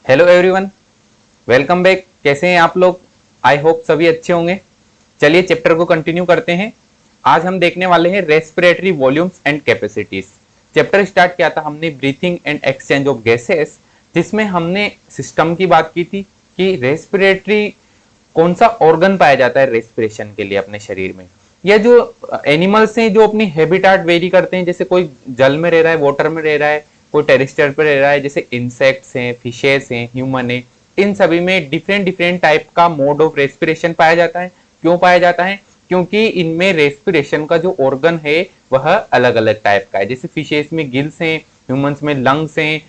Hello everyone, welcome back. कैसे हैं आप लोग? आई होप सभी अच्छे होंगे। चलिए चैप्टर को कंटिन्यू करते हैं। आज हम देखने वाले हैं respiratory volumes and capacities. Chapter start किया था हमने breathing and exchange of gases, जिसमें हमने सिस्टम की बात की थी कि रेस्पिरेटरी कौन सा ऑर्गन पाया जाता है रेस्पिरेशन के लिए अपने शरीर में, या जो एनिमल्स हैं जो अपनी हैबिटाट वेरी करते हैं, जैसे कोई जल में रह रहा है, वाटर में रह रहा है, कोई टेरेस्ट्रियल पर रह रहा है, जैसे इंसेक्ट्स हैं, फिशेस हैं, ह्यूमन है। इन सभी में डिफरेंट डिफरेंट टाइप का मोड ऑफ रेस्पिरेशन पाया जाता है। क्यों पाया जाता है? क्योंकि इनमें रेस्पिरेशन का जो ऑर्गन है वह अलग अलग टाइप का है। जैसे फिशेस में गिल्स हैं, ह्यूमंस में लंग्स हैं।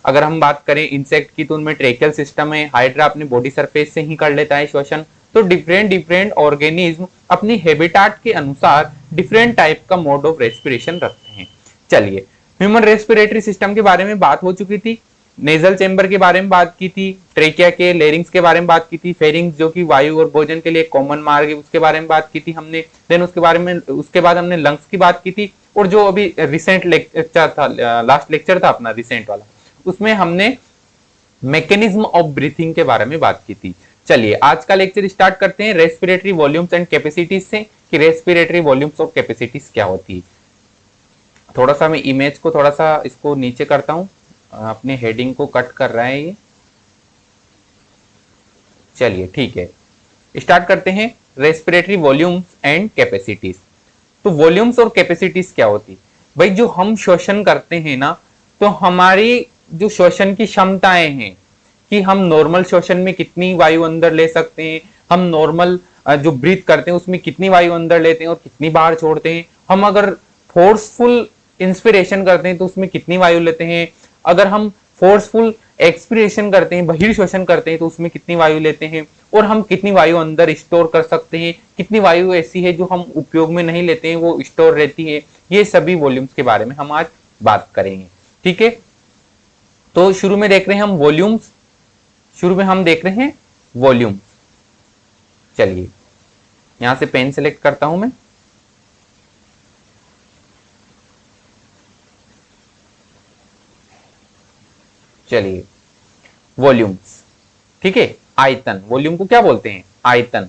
अगर हम बात करें इंसेक्ट की तो उनमें ट्रेकियल सिस्टम है। हाइड्रा अपने बॉडी सरफेस से ही कर लेता है श्वसन। तो डिफरेंट डिफरेंट ऑर्गेनिज्म अपनी हैबिटाट के अनुसार डिफरेंट टाइप का मोड ऑफ रेस्पिरेशन रखते हैं। चलिए, ह्यूमन रेस्पिरेटरी सिस्टम के बारे में बात हो चुकी थी, नेजल चेंबर के बारे में बात की थी, ट्रेकिया के लेरिंग्स के बारे में बात की थी, फेरिंग्स जो कि वायु और भोजन के लिए कॉमन मार्ग है उसके बारे में बात की थी हमने। देन उसके बाद हमने लंग्स की बात की थी। और जो अभी रिसेंट लेक्चर था, लास्ट लेक्चर था अपना रिसेंट वाला, उसमें हमने मैकेनिज्म ऑफ ब्रीथिंग के बारे में बात की थी। चलिए आज का लेक्चर स्टार्ट करते हैं रेस्पिरेटरी वॉल्यूम्स एंड कैपेसिटीज से, कि रेस्पिरेटरी वॉल्यूम्स और कैपेसिटीज क्या होती है। थोड़ा सा मैं इमेज को थोड़ा सा इसको नीचे करता हूं, अपने हेडिंग को कट कर रहा है ये। चलिए ठीक है, स्टार्ट करते हैं रेस्पिरेटरी वॉल्यूम्स एंड कैपेसिटीज। तो वॉल्यूम्स और कैपेसिटीज क्या होती? भाई जो हम श्वसन करते हैं ना, तो हमारी जो श्वसन की क्षमताएं हैं कि हम नॉर्मल श्वसन में कितनी वायु अंदर ले सकते हैं, हम नॉर्मल जो ब्रीथ करते हैं उसमें कितनी वायु अंदर लेते हैं और कितनी बाहर छोड़ते हैं, हम अगर फोर्सफुल इंस्पिरेशन करते हैं तो उसमें कितनी वायु लेते हैं, अगर हम फोर्सफुल एक्सपिरेशन करते हैं, बहिर्श्वसन करते हैं तो उसमें कितनी वायु लेते हैं, और हम कितनी वायु अंदर स्टोर कर सकते हैं, कितनी वायु ऐसी है जो हम उपयोग में नहीं लेते हैं वो स्टोर रहती है। ये सभी वॉल्यूम्स के बारे में हम आज बात करेंगे। ठीक है, तो शुरू में देख रहे हैं हम वॉल्यूम्स। शुरू में हम देख रहे हैं वॉल्यूम्स। चलिए यहां से पेन सेलेक्ट करता हूं मैं। चलिए वॉल्यूम्स, ठीक है। आयतन, वॉल्यूम को क्या बोलते हैं? आयतन।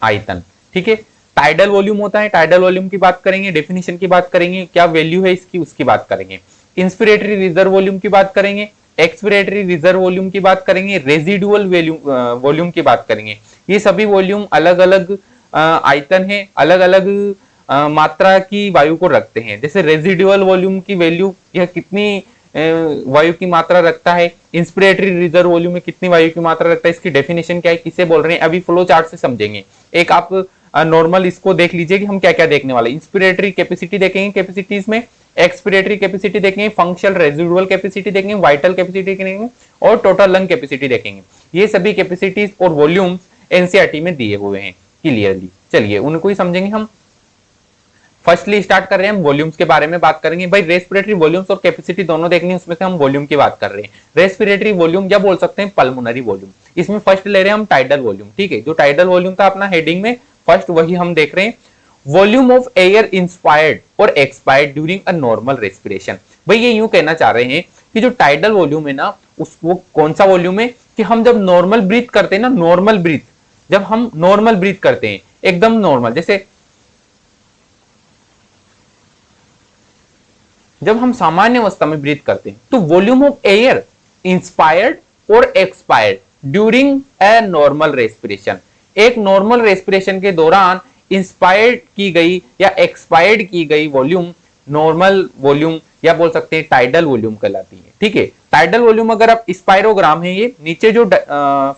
आयतन, ठीक है। टाइडल वॉल्यूम होता है, टाइडल वॉल्यूम की बात करेंगे, डेफिनेशन की बात करेंगे, क्या वैल्यू है इसकी उसकी बात करेंगे। इंस्पिरेटरी रिजर्व वॉल्यूम की बात करेंगे, एक्सपिरेटरी रिजर्व वॉल्यूम की बात करेंगे, रेजिडुअल वॉल्यूम की बात करेंगे। ये सभी वॉल्यूम अलग अलग आयतन है, अलग अलग मात्रा की वायु को रखते हैं। जैसे रेजिडुअल वॉल्यूम की वैल्यू, यह कितनी वायु की मात्रा रखता है, इंस्पिरेटरी रिजर्व वॉल्यूम में कितनी वायु की मात्रा रखता है, इसकी डेफिनेशन क्या है, किसे बोल रहे हैं, अभी फ्लो चार्ट से समझेंगे। एक आप नॉर्मल इसको देख लीजिए कि हम क्या क्या देखने वाले। इंस्पिरेटरी कैपेसिटी देखेंगे, कैपेसिटीज में एक्सपिरेटरी कैपेसिटी देखेंगे, फंक्शनल रेजिडुअल कैपेसिटी देखेंगे, वाइटल कैपेसिटी देखेंगे और टोटल लंग कैपेसिटी देखेंगे। ये सभी कैपेसिटीज और वॉल्यूम्स एनसीईआरटी में दिए हुए हैं क्लियरली। चलिए उनको ही समझेंगे हम। फर्स्टली स्टार्ट कर रहे हैं हम वॉल्यूम्स के बारे में बात करेंगे। भाई रेस्पिरेटरी वॉल्यूम्स और कैपेसिटी दोनों देखनी है, उसमें से हम वॉल्यूम की बात कर रहे हैं। रेस्पिरेटरी वॉल्यूम या बोल सकते हैं पल्मोनरी वॉल्यूम। इसमें फर्स्ट ले रहे हैं हम टाइडल वॉल्यूम, ठीक है। जो टाइडल वॉल्यूम था अपना हेडिंग में फर्स्ट, वही हम देख रहे हैं। वॉल्यूम ऑफ एयर इंस्पायर्ड और expired during a normal respiration. भाई ये यूं कहना चाह रहे हैं कि जो टाइडल वॉल्यूम है ना, वो कौन सा वॉल्यूम है कि हम जब नॉर्मल ब्रीथ करते हैं ना, नॉर्मल ब्रीथ, जब हम नॉर्मल ब्रीथ करते हैं एकदम नॉर्मल, जैसे जब हम सामान्य अवस्था में ब्रीथ करते हैं, तो वॉल्यूम ऑफ एयर इंस्पायर्ड और expired during a normal respiration, एक नॉर्मल रेस्पिरेशन के दौरान इंस्पायर्ड की गई या एक्सपायर्ड की गई वॉल्यूम नॉर्मल वॉल्यूम या बोल सकते हैं टाइडल वॉल्यूम कहलाती है। ठीक है, टाइडल वॉल्यूम अगर आप स्पायरोग्राम है, ये नीचे जो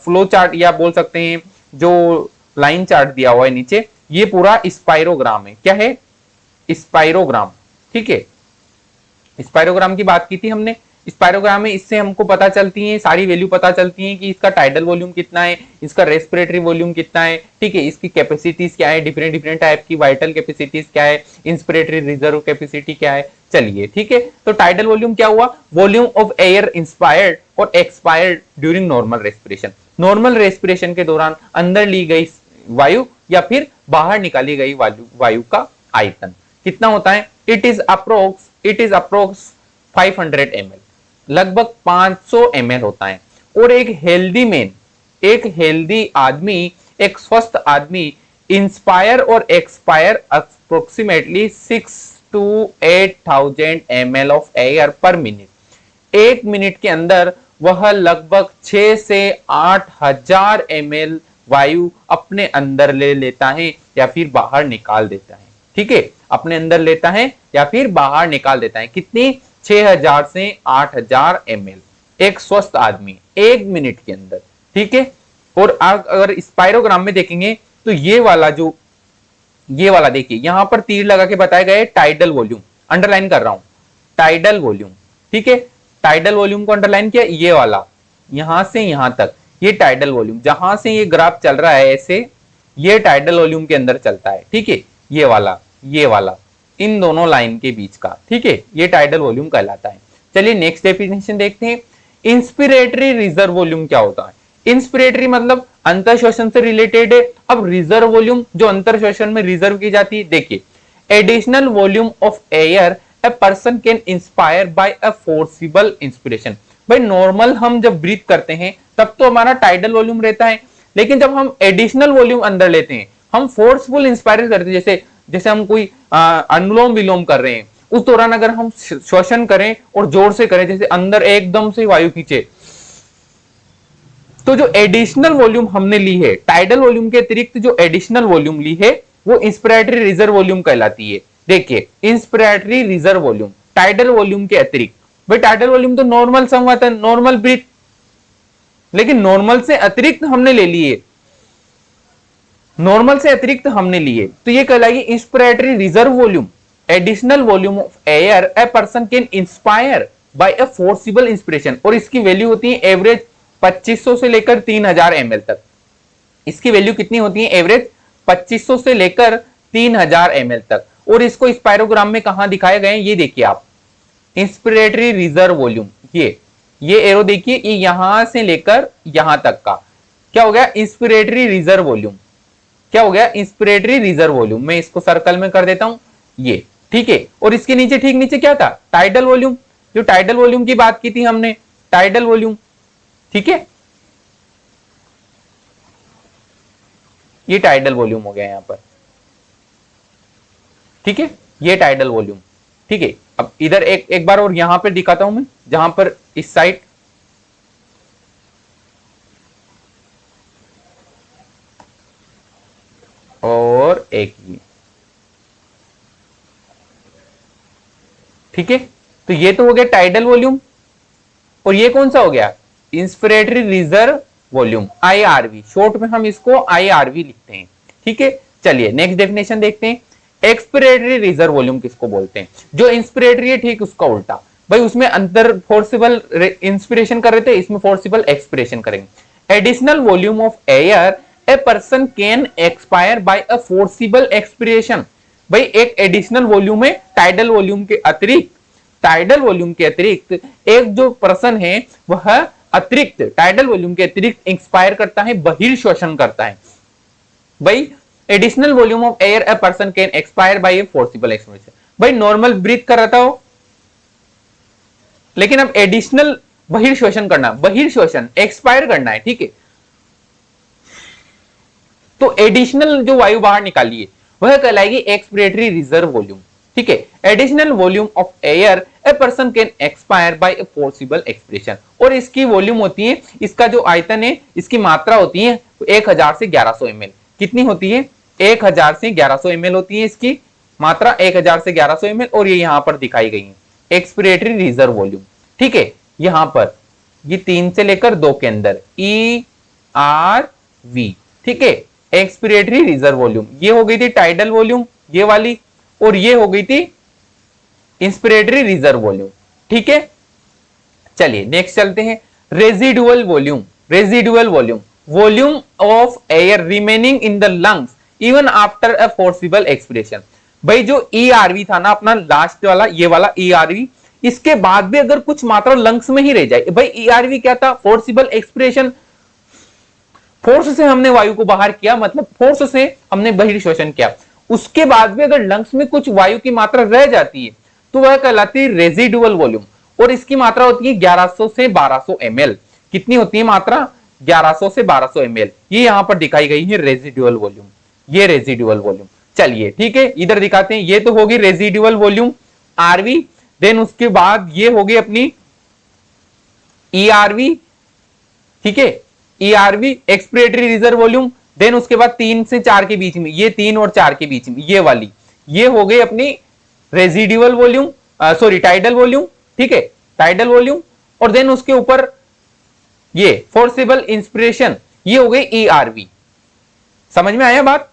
फ्लो चार्ट या बोल सकते हैं जो लाइन चार्ट दिया हुआ है नीचे, ये पूरा स्पायरोग्राम है। क्या है? स्पायरोग्राम, ठीक है। स्पायरोग्राम की बात की थी हमने। स्पायरोग्राम में इससे हमको पता चलती है, सारी वैल्यू पता चलती है कि इसका टाइडल वॉल्यूम कितना है, इसका रेस्पिरेटरी वॉल्यूम कितना है, ठीक है, इसकी कैपेसिटीज क्या है, डिफरेंट डिफरेंट टाइप की वाइटल कैपेसिटीज क्या है, इंस्पिरेटरी रिजर्व कैपेसिटी क्या है। चलिए ठीक है, तो टाइडल वॉल्यूम क्या हुआ? वॉल्यूम ऑफ एयर इंस्पायर्ड और expired during normal respiration. Normal respiration के दौरान अंदर ली गई वायु या फिर बाहर निकाली गई वायु का आयतन कितना होता है? It is approx 500 ml। लगभग 500 ml होता है। और एक हेल्दी मैन, एक हेल्दी आदमी, एक स्वस्थ आदमी इंस्पायर और expire approximately 6 to 8,000 ml of air पर मिनट। एक मिनट के अंदर वह लगभग 6 से 8,000 ml वायु अपने अंदर ले लेता है या फिर बाहर निकाल देता है। ठीक है, अपने अंदर लेता है या फिर बाहर निकाल देता है। कितनी? 6,000 से 8,000 ml एक स्वस्थ आदमी एक मिनट के अंदर। ठीक है, और अगर स्पायरोग्राम में देखेंगे तो ये वाला देखिए, यहां पर तीर लगा के बताया गया है टाइडल वॉल्यूम, अंडरलाइन कर रहा हूं, टाइडल वॉल्यूम। ठीक है, टाइडल वॉल्यूम को अंडरलाइन किया, ये वाला यहां से यहां तक, ये टाइडल वॉल्यूम, जहां से ये ग्राफ चल रहा है ऐसे, ये टाइडल वॉल्यूम के अंदर चलता है। ठीक है, ये वाला इन दोनों लाइन के बीच का। ठीक है, ये टाइडल वॉल्यूम कहलाता है। चलिए नेक्स्ट डेफिनेशन देखते हैं। इंस्पिरेटरी रिजर्व वॉल्यूम क्या होता है? इंस्पिरेटरी मतलब अंतर शोषण से रिलेटेड है। अब रिजर्व वॉल्यूम जो अंतर शोषण में रिजर्व की जाती है, देखिए, additional volume of air a person can inspire by a forcible inspiration. भाई नॉर्मल हम जब ब्रीथ करते हैं तब तो हमारा टाइडल वॉल्यूम रहता है, लेकिन जब हम एडिशनल वॉल्यूम अंदर लेते हैं, हम फोर्सफुल इंस्पायर करते हैं, जैसे हम कोई अनुलोम विलोम कर रहे हैं, उस दौरान अगर हम श्वसन करें और जोर से करें, जैसे अंदर एकदम से वायु खींचे, तो जो एडिशनल वॉल्यूम हमने ली है, टाइडल वॉल्यूम के अतिरिक्त जो एडिशनल वॉल्यूम ली है, वो इंस्पिरेटरी रिजर्व वॉल्यूम कहलाती है। देखिए, inspiratory reserve volume tidal volume के अतिरिक्त। भाई टाइडल वॉल्यूम तो नॉर्मल संवर्धन, नॉर्मल ब्रीथ, लेकिन नॉर्मल से अतिरिक्त हमने ले लिए, नॉर्मल से अतिरिक्त हमने लिए, तो ये कहलाएगी inspiratory reserve volume, additional volume of air a person can inspire by a forcible inspiration. और इसकी वैल्यू होती है एवरेज 2500 से लेकर 3000 ml तक। इसकी वैल्यू कितनी होती है? एवरेज 2500 से लेकर 3000 ml तक। और इसको स्पायरोग्राम में कहां दिखाए गए हैं, ये देखिए आप, इंस्पिरेटरी रिजर्व वॉल्यूम, ये एरो देखिए, ये यहां से लेकर यहां तक का क्या हो गया? Inspiratory reserve volume. क्या हो गया? Inspiratory reserve volume. मैं इसको सर्कल में कर देता हूं, ये ठीक है। और इसके नीचे, ठीक नीचे क्या था? टाइडल वॉल्यूम, जो टाइडल वॉल्यूम की बात की थी हमने, टाइडल वॉल्यूम। ठीक है, ये टाइडल वॉल्यूम हो गया यहां पर। ठीक है, ये टाइडल वॉल्यूम। ठीक है, अब इधर एक बार और यहां पर दिखाता हूं मैं, जहां पर इस साइड और एक ये। ठीक है, तो ये तो हो गया टाइडल वॉल्यूम, और ये कौन सा हो गया? Inspiratory reserve volume, IRV. Short में हम इसको आईआरवी लिखते हैं। ठीक है, चलिए नेक्स्ट डेफिनेशन देखते हैं। एक्सपिरेटरी रिजर्व वॉल्यूम किसको बोलते हैं? जो इंस्पिरेटरी है, ठीक उसका उल्टा। भाई उसमें अंदर फोर्सिबल इंस्पिरेशन कर रहे थे, इसमें फोर्सिबल एक्सपिरेशन करेंगे। Additional volume of air a person can expire by a forcible expiration. भाई एक एडिशनल वॉल्यूम है, टाइडल वॉल्यूम के अतिरिक्त, टाइडल वॉल्यूम के अतिरिक्त एक जो पर्सन है वह अतिरिक्त टाइडल वॉल्यूम के अतिरिक्त एक्सपायर करता है, बहिर्श्वसन करता है। भाई additional volume of air a person can expire by a forcible expiration. भाई नॉर्मल ब्रीथ कर रहा था वो, लेकिन अब एडिशनल बहिर्श्वसन करना, बहिर्श्वसन एक्सपायर करना है। ठीक है, तो एडिशनल जो वायु बाहर निकालिए वह कहलाएगी एक्सपिरेटरी रिजर्व वॉल्यूम। ठीक है, additional volume of air a person can expire by a forcible expiration. और इसकी वॉल्यूम होती है, इसका जो आयतन है, इसकी मात्रा होती है 1000 से 1100 ml। कितनी होती है? 1000 से 1100 ml होती है इसकी मात्रा, 1000 से 1100 ml। और ये यहां पर दिखाई गई है एक्सपिरेटरी रिजर्व वॉल्यूम। ठीक है, यहां पर ये 3 से लेकर 2 के अंदर ERV। ठीक है, एक्सपिरेटरी रिजर्व वॉल्यूम। ये हो गई थी टाइडल वॉल्यूम, ये वाली, और ये हो गई थी इंस्पिरेटरी रिजर्व वॉल्यूम। ठीक है, चलिए नेक्स्ट चलते हैं। Residual volume, residual volume, volume of air remaining in the lungs even after a forcible expiration. भाई जो ERV था ना अपना लास्ट वाला, ये वाला ERV, इसके बाद भी अगर कुछ मात्रा लंग्स में ही रह जाए। भाई ERV क्या था? फोर्सिबल एक्सपिरेशन, फोर्स से हमने वायु को बाहर किया, मतलब फोर्स से हमने बहिर्श्वसन किया, उसके बाद भी अगर लंग्स में कुछ वायु की मात्रा रह जाती है तो वह कहलाती है रेजिडुअल वॉल्यूम। और इसकी मात्रा होती है 1100 से 1200 ml। कितनी होती है मात्रा? 1100 से 1200 ml। ये यहां पर दिखाई गई है रेजिडुअल वॉल्यूम, ये रेजिडुअल वॉल्यूम। चलिए ठीक है, इधर दिखाते हैं। ये तो होगी रेजिडुअल वॉल्यूम आरवी, देन उसके बाद ये होगी अपनी ईआरवी, ठीक है, ERV expiratory reserve volume. Then उसके बाद 3 से 4 के बीच में, ये 3 और 4 के बीच में ये वाली, ये हो गई अपनी residual volume, sorry tidal volume, ठीक है, टाइडल वॉल्यूम। और देन उसके ऊपर ये फोर्सिबल इंस्पिरेशन, ये हो गई ईआरवी। समझ में आया बात?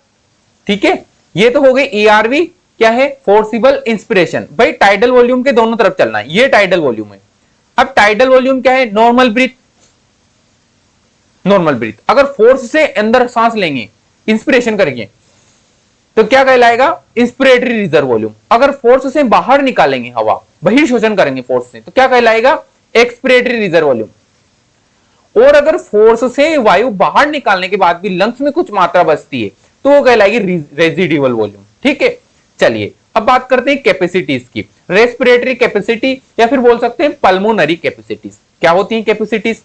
ठीक है, ये तो हो गई ईआरवी, क्या है? Forcible inspiration. भाई टाइडल वॉल्यूम के दोनों तरफ चलना है, ये टाइडल वॉल्यूम है। अब टाइडल वॉल्यूम क्या है? Normal breath, normal breath. अगर फोर्स से अंदर सांस लेंगे, इंस्पिरेशन करेंगे, तो क्या कहलाएगा? Inspiratory reserve volume. अगर फोर्स से बाहर निकालेंगे हवा, बहिर्शोषण करेंगे फोर्स से, तो क्या कहलाएगा? Expiratory reserve volume. और अगर फोर्स से वायु बाहर निकालने के बाद भी लंग्स में कुछ मात्रा बचती है, तो वो कहलाएगी रेजिडुअल वॉल्यूम। ठीक है, चलिए अब बात करते हैं कैपेसिटीज की। रेस्पिरेटरी कैपेसिटी या फिर बोल सकते हैं पल्मोनरी कैपेसिटीज। क्या होती है capacities?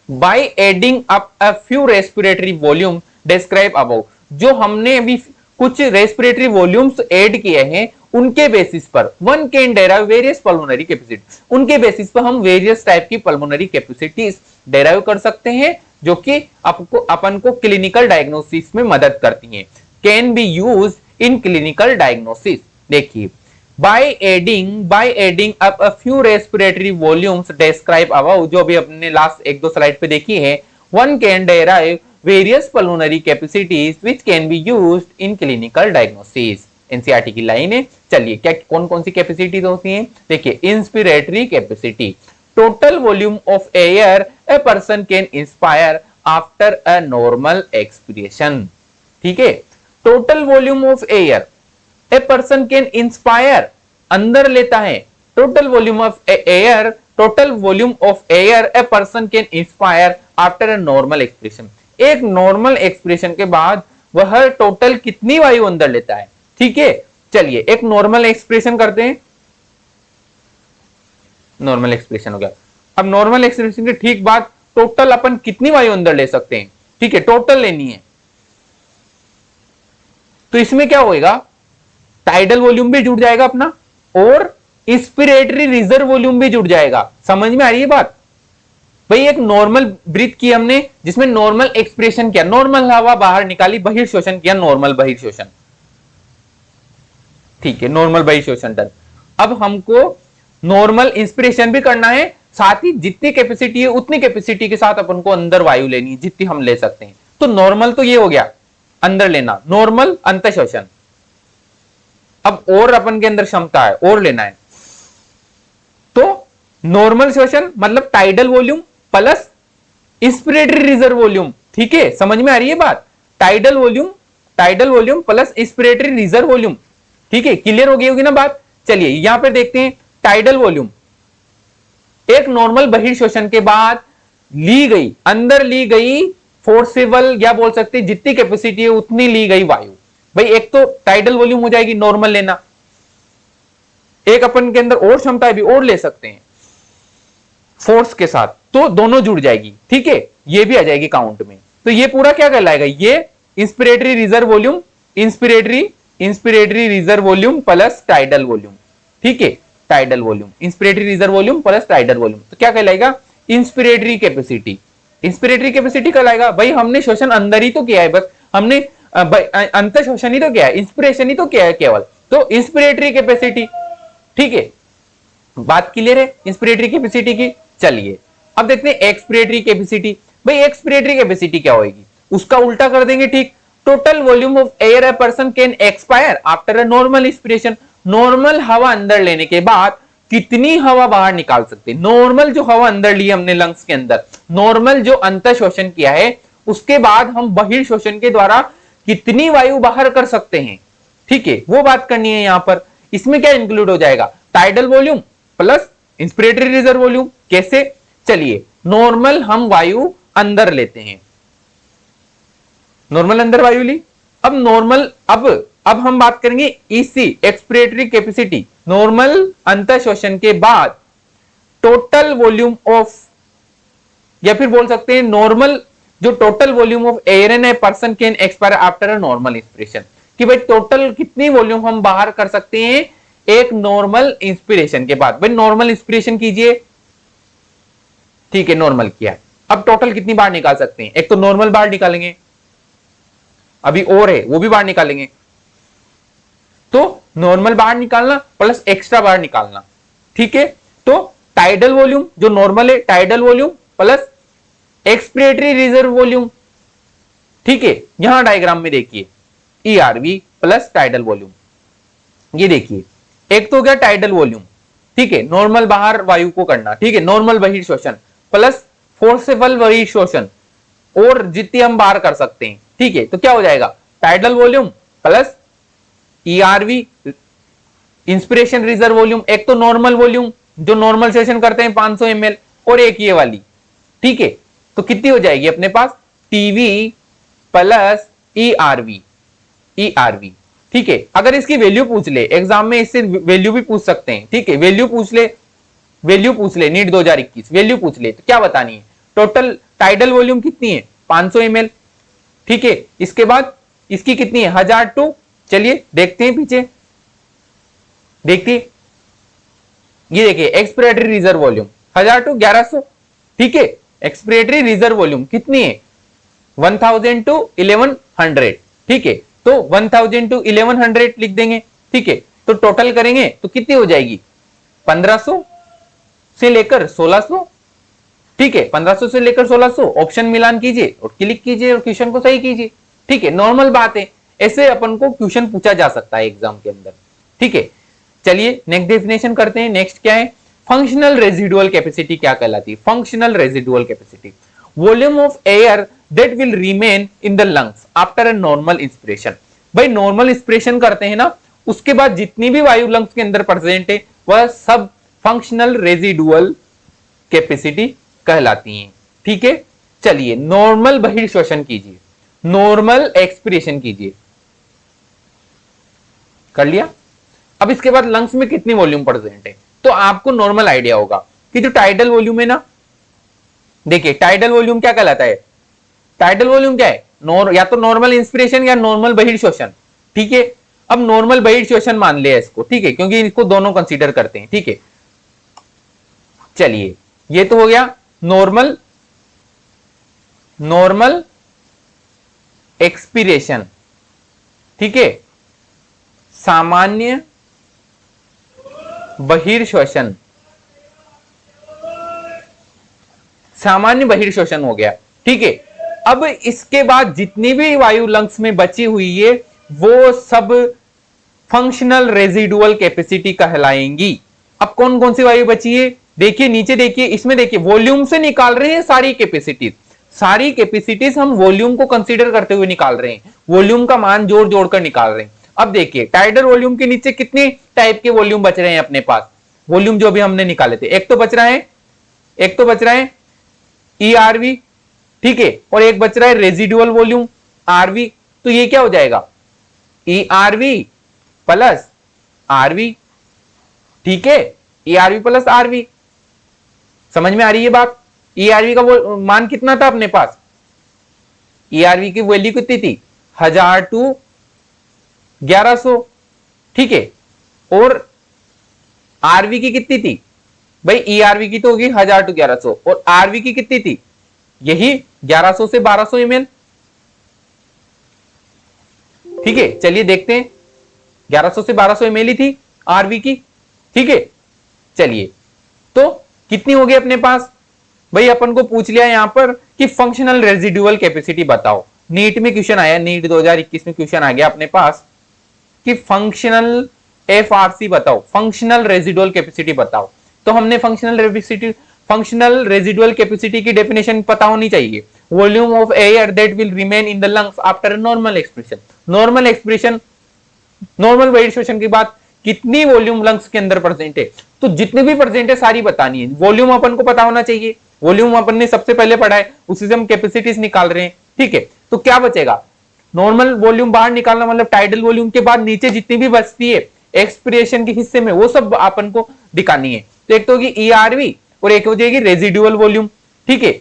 By adding up a few respiratory volume describe above. जो हमने अभी कुछ रेस्पिरेटरी वॉल्यूम्स ऐड किए हैं, उनके बेसिस पर one can derive various pulmonary capacity. उनके बेसिस पर हम वेरियस टाइप की पल्मोनरी कैपेसिटीज डेराइव कर सकते हैं, जो कि आपको अपन को क्लिनिकल डायग्नोसिस में मदद करती हैं। Can be use in clinical diagnosis. देखिए, by adding up a few respiratory volumes described above, जो अभी अपने लास्ट एक दो स्लाइड पे देखी है, one can derive various pulmonary capacities which can be used in clinical diagnosis। NCERT की लाइन है। चलिए क्या कौन कौन सी कैपेसिटीज होती हैं? देखिए, inspiratory capacity, total volume of air a person can inspire after a normal expiration. ठीक है, total volume of air a person can inspire, अंदर लेता है। Total volume of air, total volume of air a person can inspire after a normal expression. एक normal expression के बाद वह total कितनी वायु अंदर लेता है? ठीक है, चलिए एक नॉर्मल एक्सप्रेशन करते हैं। नॉर्मल एक्सप्रेशन हो गया। अब नॉर्मल एक्सप्रेशन के ठीक बाद टोटल अपन कितनी वायु अंदर ले सकते हैं? ठीक है, टोटल लेनी है। तो इसमें क्या होएगा? टाइडल वॉल्यूम भी जुड़ जाएगा अपना, और इंस्पिरेटरी रिजर्व वॉल्यूम भी जुड़ जाएगा। समझ में आ रही है बात? भाई एक नॉर्मल ब्रीथ की हमने, जिसमें नॉर्मल एक्सप्रेशन किया, नॉर्मल हवा बाहर निकाली, बहिर्शोषण किया, नॉर्मल बहिर्शोषण। ठीक है, नॉर्मल बहिर्शोषण डन। अब हमको नॉर्मल इंस्पिरेशन भी करना है, साथ ही जितनी कैपेसिटी है उतनी कैपेसिटी के साथ अपन को अंदर वायु लेनी है, जितनी हम ले सकते हैं। तो नॉर्मल तो ये हो गया, अंदर लेना, नॉर्मल अंतःशोषण। अब और अपन के अंदर क्षमता है, और लेना है। तो नॉर्मल शोषण मतलब tidal volume plus inspiratory reserve volume. ठीक है, समझ में आ रही है बात? Tidal volume plus inspiratory reserve volume. ठीक है, क्लियर हो गई होगी ना बात? चलिए यहां पर देखते हैं। टाइडल वॉल्यूम एक नॉर्मल बहिर्शोषण के बाद ली गई, अंदर ली गई फोर्सेबल, या बोल सकते हैं जितनी कैपेसिटी है उतनी ली गई वायु। भाई एक तो टाइडल वॉल्यूम हो जाएगी नॉर्मल लेना, एक अपन के अंदर और क्षमता भी और ले सकते हैं फोर्स के साथ, तो दोनों जुड़ जाएगी। ठीक है, ये भी आ जाएगी काउंट में। तो ये पूरा क्या कहलाएगा? ये inspiratory reserve volume, inspiratory reserve volume plus tidal volume. ठीक है, tidal volume, inspiratory reserve volume plus tidal volume, तो क्या कहलाएगा? Inspiratory capacity. इंस्पिरेटरी कैपेसिटी कहलाएगा, भाई हमने शोषण अंदर ही तो किया है, बस हमने अंत शोषण ही तो किया है, इंस्पिरेशन ही तो किया है केवल, तो इंस्पिरेटरी कैपेसिटी। ठीक है, बात क्लियर है इंस्पिरेटरी कैपेसिटी की? चलिए अब देखते हैं एक्सपिरेटरी कैपेसिटी। भाई एक्सपिरेटरी कैपेसिटी क्या होगी? उसका उल्टा कर देंगे। ठीक, total volume of air a person can expire after a normal inspiration. Normal हवा अंदर लेने के बाद कितनी हवा बाहर निकाल सकते? नॉर्मल जो हवा अंदर ली हमने लंग्स के अंदर, नॉर्मल जो अंत शोषण किया है, उसके बाद हम बहिर्शोषण के द्वारा कितनी वायु बाहर कर सकते हैं? ठीक है, वो बात करनी है यहां पर। इसमें क्या इंक्लूड हो जाएगा? Tidal volume plus inspiratory reserve volume. कैसे? चलिए नॉर्मल हम वायु अंदर लेते हैं, नॉर्मल अंदर वायु ली। अब नॉर्मल, अब हम बात करेंगे ईसी एक्सपिरेटरी कैपेसिटी। नॉर्मल अंत शोषण के बाद टोटल वॉल्यूम ऑफ, या फिर बोल सकते हैं नॉर्मल, जो total volume of air in A person can expire after a normal inspiration, कि भाई टोटल कितनी वॉल्यूम हम बाहर कर सकते हैं एक नॉर्मल इंस्पिरेशन के बाद। भाई नॉर्मल इंस्पिरेशन कीजिए, ठीक है नॉर्मल किया, अब टोटल कितनी बार निकाल सकते हैं? एक तो नॉर्मल बार निकालेंगे, अभी और है वो भी बाहर निकालेंगे, तो नॉर्मल बाहर निकालना प्लस एक्स्ट्रा बाहर निकालना, ठीक है। तो टाइडल वॉल्यूम जो नॉर्मल है, tidal volume plus expiratory reserve volume, ठीक है। यहां डायग्राम में देखिए ईआरवी प्लस टाइडल वॉल्यूम, ये देखिए एक तो क्या टाइडल वॉल्यूम, ठीक है, नॉर्मल बाहर वायु को करना, ठीक है, नॉर्मल बहिर्शोषण प्लस फोर्सेबल बहिर्शोषण, और जितनी हम बाहर कर सकते हैं, ठीक है। तो क्या हो जाएगा tidal volume plus ERV inspiration reserve volume, एक तो नॉर्मल वॉल्यूम जो नॉर्मल सेशन करते हैं 500 ml, और एक ये वाली, ठीक है। तो कितनी हो जाएगी अपने पास टीवी प्लस ईआरवी, ईआरवी, ठीक है। अगर इसकी वैल्यू पूछ ले एग्जाम में, इससे वैल्यू भी पूछ सकते हैं, ठीक है, वैल्यू पूछ ले, वैल्यू पूछ ले, नीट 2021 वैल्यू पूछ ले, तो क्या बतानी है? टोटल टाइडल वॉल्यूम कितनी है 500 ml, ठीक है। इसके बाद इसकी कितनी है 1000 टू, चलिए देखते हैं पीछे, देखिए ये देखिए एक्सपिरेटरी रिजर्व वॉल्यूम 1000 टू 1100, ठीक है। एक्सपिरेटरी रिजर्व वॉल्यूम कितनी है 1000 टू 1100, ठीक है। तो 1000 टू 1100 लिख देंगे, ठीक है। तो टोटल करेंगे तो कितनी हो जाएगी 1500 से लेकर 1600, ठीक है, 1500 से लेकर 1600, ऑप्शन मिलान कीजिए और क्लिक कीजिए और क्वेश्चन को सही कीजिए, ठीक है। नॉर्मल बात है, ऐसे अपन को क्वेश्चन पूछा जा सकता है एग्जाम के अंदर, ठीक है। चलिए नेक्स्ट डेफिनेशन करते हैं। नेक्स्ट क्या है? फंक्शनल रेजिडुअल कैपेसिटी क्या कहलाती है? Functional residual capacity, volume of air that will remain in the lungs after a normal inspiration. भाई नॉर्मल इंस्पिरेशन करते हैं ना, उसके बाद जितनी भी वायु लंग्स के अंदर प्रेजेंट है वह सब फंक्शनल रेजिडुअल कैपेसिटी कहलाती हैं, ठीक है। चलिए नॉर्मल बहिर्श्वसन कीजिए, नॉर्मल एक्सपिरेशन कीजिए, कर लिया। अब इसके बाद लंग्स में कितनी वॉल्यूम प्रेजेंट है तो आपको नॉर्मल आइडिया होगा कि जो टाइडल वॉल्यूम है ना, देखिए टाइडल वॉल्यूम क्या कहलाता है? टाइडल वॉल्यूम क्या है? या तो नॉर्मल इंस्पिरेशन या नॉर्मल बहिर्श्वसन, ठीक है। अब नॉर्मल बहिर्श्वसन मान लिया इसको, ठीक है, क्योंकि इसको दोनों कंसीडर करते हैं, ठीक है। चलिए ये तो हो गया नॉर्मल, नॉर्मल एक्सपिरेशन, ठीक है, सामान्य बहिर्श्वसन, सामान्य बहिर्श्वसन हो गया, ठीक है। अब इसके बाद जितनी भी वायु लंग्स में बची हुई है वो सब फंक्शनल रेजिडुअल कैपेसिटी कहलाएंगी। अब कौन कौन सी वायु बची है देखिए, नीचे देखिए, इसमें देखिए वॉल्यूम से निकाल रहे हैं सारी कैपेसिटीज, सारी कैपेसिटीज हम वॉल्यूम को कंसीडर करते हुए निकाल रहे हैं, वॉल्यूम का मान जोड़ जोड़ कर निकाल रहे हैं। अब देखिए टाइडल वॉल्यूम के नीचे कितने टाइप के वॉल्यूम बच रहे हैं अपने पास, वॉल्यूम जो भी हमने निकाले थे, एक तो बच रहा है, एक तो बच रहा है ईआरवी, ठीक है, और एक बच रहा है रेजिडुअल वॉल्यूम आरवी। तो ये क्या हो जाएगा ईआरवी प्लस आरवी, ठीक है, ईआरवी प्लस आरवी। समझ में आ रही है बात? ईआरवी का वो मान कितना था अपने पास? ईआरवी की वैल्यू कितनी थी 1000 टू 1100, ठीक है, और आरवी की कितनी थी? भाई ईआरवी की तो होगी 1000 टू 1100, और आरवी की कितनी थी? यही 1100 से 1200 ml, ठीक है। चलिए देखते हैं, 1100 से 1200 ml ही थी आरवी की, ठीक है। चलिए तो कितनी होगी अपने पास? भाई अपन को पूछ लिया यहां पर कि फंक्शनल रेजिडुअल कैपेसिटी बताओ, नीट में क्वेश्चन आया, नीट 2021 में क्वेश्चन आ गया अपने पास कि फंक्शनल एफआरसी बताओ, फंक्शनल रेजिडुअल कैपेसिटी बताओ। तो हमने फंक्शनल रेजिडुअल कैपेसिटी की डेफिनेशन पता होनी चाहिए, volume of air that will remain in the lungs after normal expression. Normal expression, normal बहिर्श्वसन के बाद कितनी वॉल्यूम लंग्स के अंदर प्रेजेंट है, तो जितनी भी प्रेजेंट है सारी बतानी है। वॉल्यूम अपन को पता होना चाहिए, वॉल्यूम अपन ने सबसे पहले पढ़ा है, उसी से हम कैपेसिटीज निकाल रहे हैं, ठीक है। तो क्या बचेगा? नॉर्मल वॉल्यूम बाहर निकालना, मतलब टाइडल वॉल्यूम के बाद नीचे जितनी भी बचती है एक्सपिरेशन के हिस्से में वो सब अपन को दिखानी है। तो एक तो होगी ईआरवी और एक हो जाएगी रेजिडुअल वॉल्यूम। ठीक है,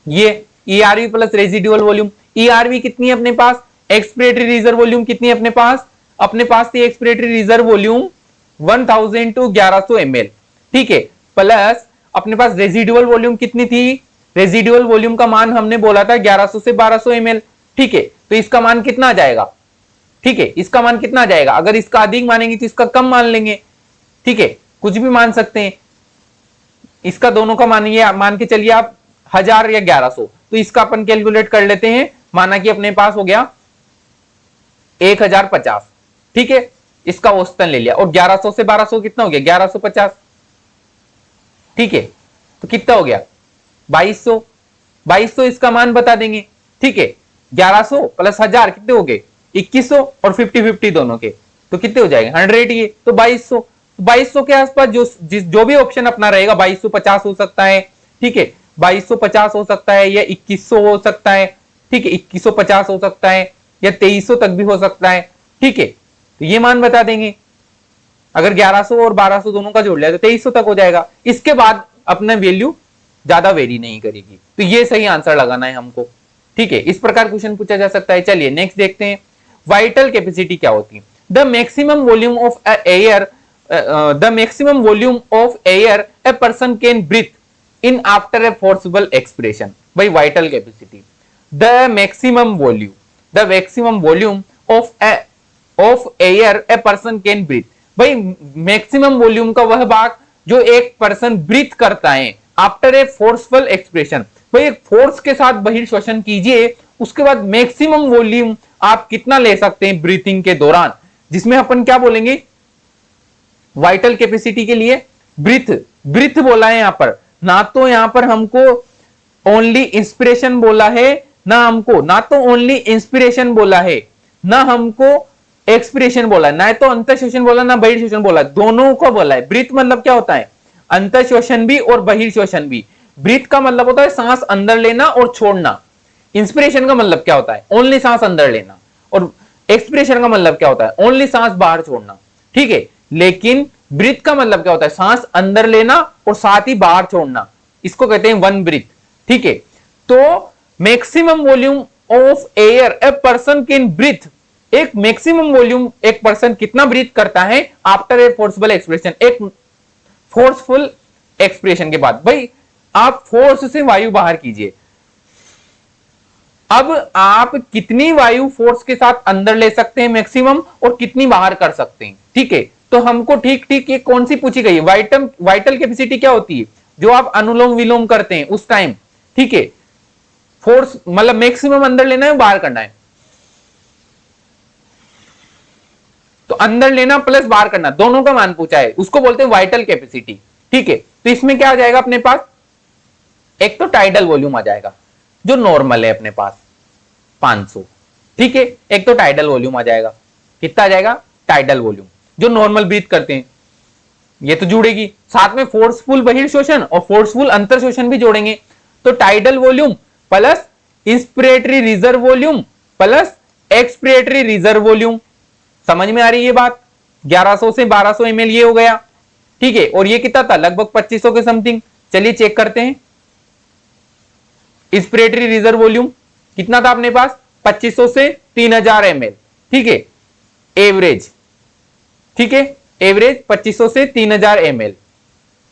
ये ERV plus residual volume. ERV कितनी है अपने पास, एक्सपिरेटरी रिजर्व वॉल्यूम कितनी है अपने पास, अपने पास थी expiratory reserve volume 1000 to 1100 ml। ठीक है, प्लस अपने पास रेजिडुअल वॉल्यूम कितनी थी, रेजिडुअल वॉल्यूम का मान हमने बोला था 1100 से 1200 ml। ठीक है, तो इसका मान कितना आ जाएगा, ठीक है, इसका मान कितना आ जाएगा, अगर इसका अधिक मानेंगे तो इसका कम मान लेंगे। ठीक है, कुछ भी मान सकते हैं, इसका दोनों का मान के चलिए आप 1000 या 1100, तो इसका अपन कैलकुलेट कर लेते हैं। माना कि अपने पास हो गया 1050। ठीक है, इसका औसतन ले लिया, और 1100 से 1200 कितना हो गया 1150। ठीक है, तो कितना हो गया 2200। 2200 इसका मान बता देंगे। ठीक है, 1100 प्लस 1000 कितने हो गए 2100, और 50-50 दोनों के, तो कितने हो जाएंगे 100 ये, तो 2200। 2200 के आसपास जो भी ऑप्शन अपना रहेगा, 2250 हो सकता है। ठीक है, 2250 हो सकता है, या 2100 हो सकता है। ठीक है, 2150 हो सकता है, या 2300 तक भी हो सकता है। ठीक है, तो ये मान बता देंगे। अगर 1100 और 1200 दोनों का जोड़ लिया तो 2300 तक हो जाएगा। इसके बाद अपना वैल्यू ज्यादा वेरी नहीं करेगी, तो ये सही आंसर लगाना है हमको। ठीक है, इस प्रकार क्वेश्चन पूछा जा सकता है। चलिए नेक्स्ट देखते हैं, वाइटल कैपेसिटी क्या होती है। The maximum volume of air, the maximum volume of air a person can breathe in after a forcible expression. भाई vital capacity, the maximum volume of air a person can breathe. भाई maximum volume का वह भाग जो एक person breathe करता है after a forceful expression. भाई एक फोर्स के साथ बहिर्श्वसन कीजिए, उसके बाद मैक्सिमम वॉल्यूम आप कितना ले सकते हैं ब्रीथिंग के दौरान, जिसमें अपन क्या बोलेंगे वाइटल कैपेसिटी के लिए ब्रीथ बोला है यहां पर। ना तो यहां पर हमको ओनली इंस्पिरेशन बोला है, ना तो ओनली इंस्पिरेशन बोला है, ना हमको एक्सपिरेशन बोला है, ना तो अंतःश्वसन बोला, ना बहिर्श्वसन बोला, दोनों को बोला है। ब्रीथ मतलब क्या होता है, अंतःश्वसन भी और बहिर्श्वसन भी। ब्रीथ का मतलब होता है सांस अंदर लेना और छोड़ना। इंस्पिरेशन का मतलब क्या होता है, ओनली सांस अंदर लेना। और एक्सपिरेशन का मतलब क्या होता है, ओनली सांस बाहर छोड़ना। ठीक है, लेकिन ब्रीथ का मतलब क्या होता है, सांस अंदर लेना और साथ ही बाहर छोड़ना, इसको कहते हैं वन ब्रीथ। ठीक है, तो maximum volume of air a person can breathe, एक मैक्सिमम वॉल्यूम एक पर्सन कितना ब्रीथ करता है आफ्टर ए फोर्सफुल एक्सप्रेशन, एक फोर्सफुल एक्सप्रेशन के बाद। भाई आप फोर्स से वायु बाहर कीजिए, अब आप कितनी वायु फोर्स के साथ अंदर ले सकते हैं मैक्सिमम, और कितनी बाहर कर सकते हैं। ठीक है, तो हमको ठीक ये कौन सी पूछी गई है, वाइटल कैपेसिटी क्या होती है, जो आप अनुलोम विलोम करते हैं उस टाइम। ठीक है, फोर्स मतलब मैक्सिमम अंदर लेना है बाहर करना है, तो अंदर लेना प्लस बाहर करना दोनों का मान पूछा है, उसको बोलते हैं वाइटल कैपेसिटी। ठीक है, तो इसमें क्या आ जाएगा अपने पास, एक तो टाइडल वॉल्यूम आ जाएगा जो नॉर्मल है अपने पास 500। ठीक है, एक तो टाइडल वॉल्यूम आ जाएगा, कितना आ जाएगा टाइडल वॉल्यूम जो नॉर्मल ब्रीथ करते हैं, ये तो जुड़ेगी। साथ में फोर्सफुल बहिर्श्वसन और फोर्सफुल अंतर्शोषण भी जोड़ेंगे, तो tidal volume plus inspiratory reserve volume plus expiratory reserve volume. समझ में आ रही है ये बात, 1100 से 1200 ml ये हो गया। ठीक है, और ये कितना था लगभग 2500 के समथिंग। चलिए चेक करते हैं, इंस्पिरेटरी रिजर्व वॉल्यूम कितना था अपने पास 2500 से 3000 ml। ठीक है, एवरेज, ठीक है, एवरेज 2500 से 3000 ml।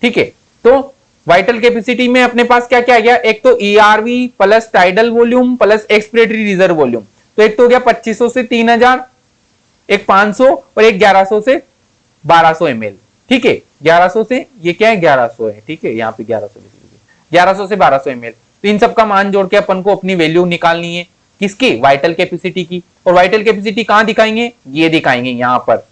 ठीक है, तो वाइटल कैपेसिटी में अपने पास क्या क्या आ गया, एक तो ERV plus tidal volume plus expiratory reserve volume, तो एक तो हो गया 2500 से 3000, एक 500 और एक 1100 से 1200 ml। ठीक है, 1100 से ये क्या है 1100 है। ठीक है, यहाँ पे 1100 लिख लीजिए, 1100 से 1200 ml। तो इन सब का मान जोड़ के अपन को अपनी वैल्यू निकालनी है, किसकी, वाइटल कैपेसिटी की। और वाइटल कैपेसिटी कहां दिखाएंगे, ये दिखाएंगे यहां पर।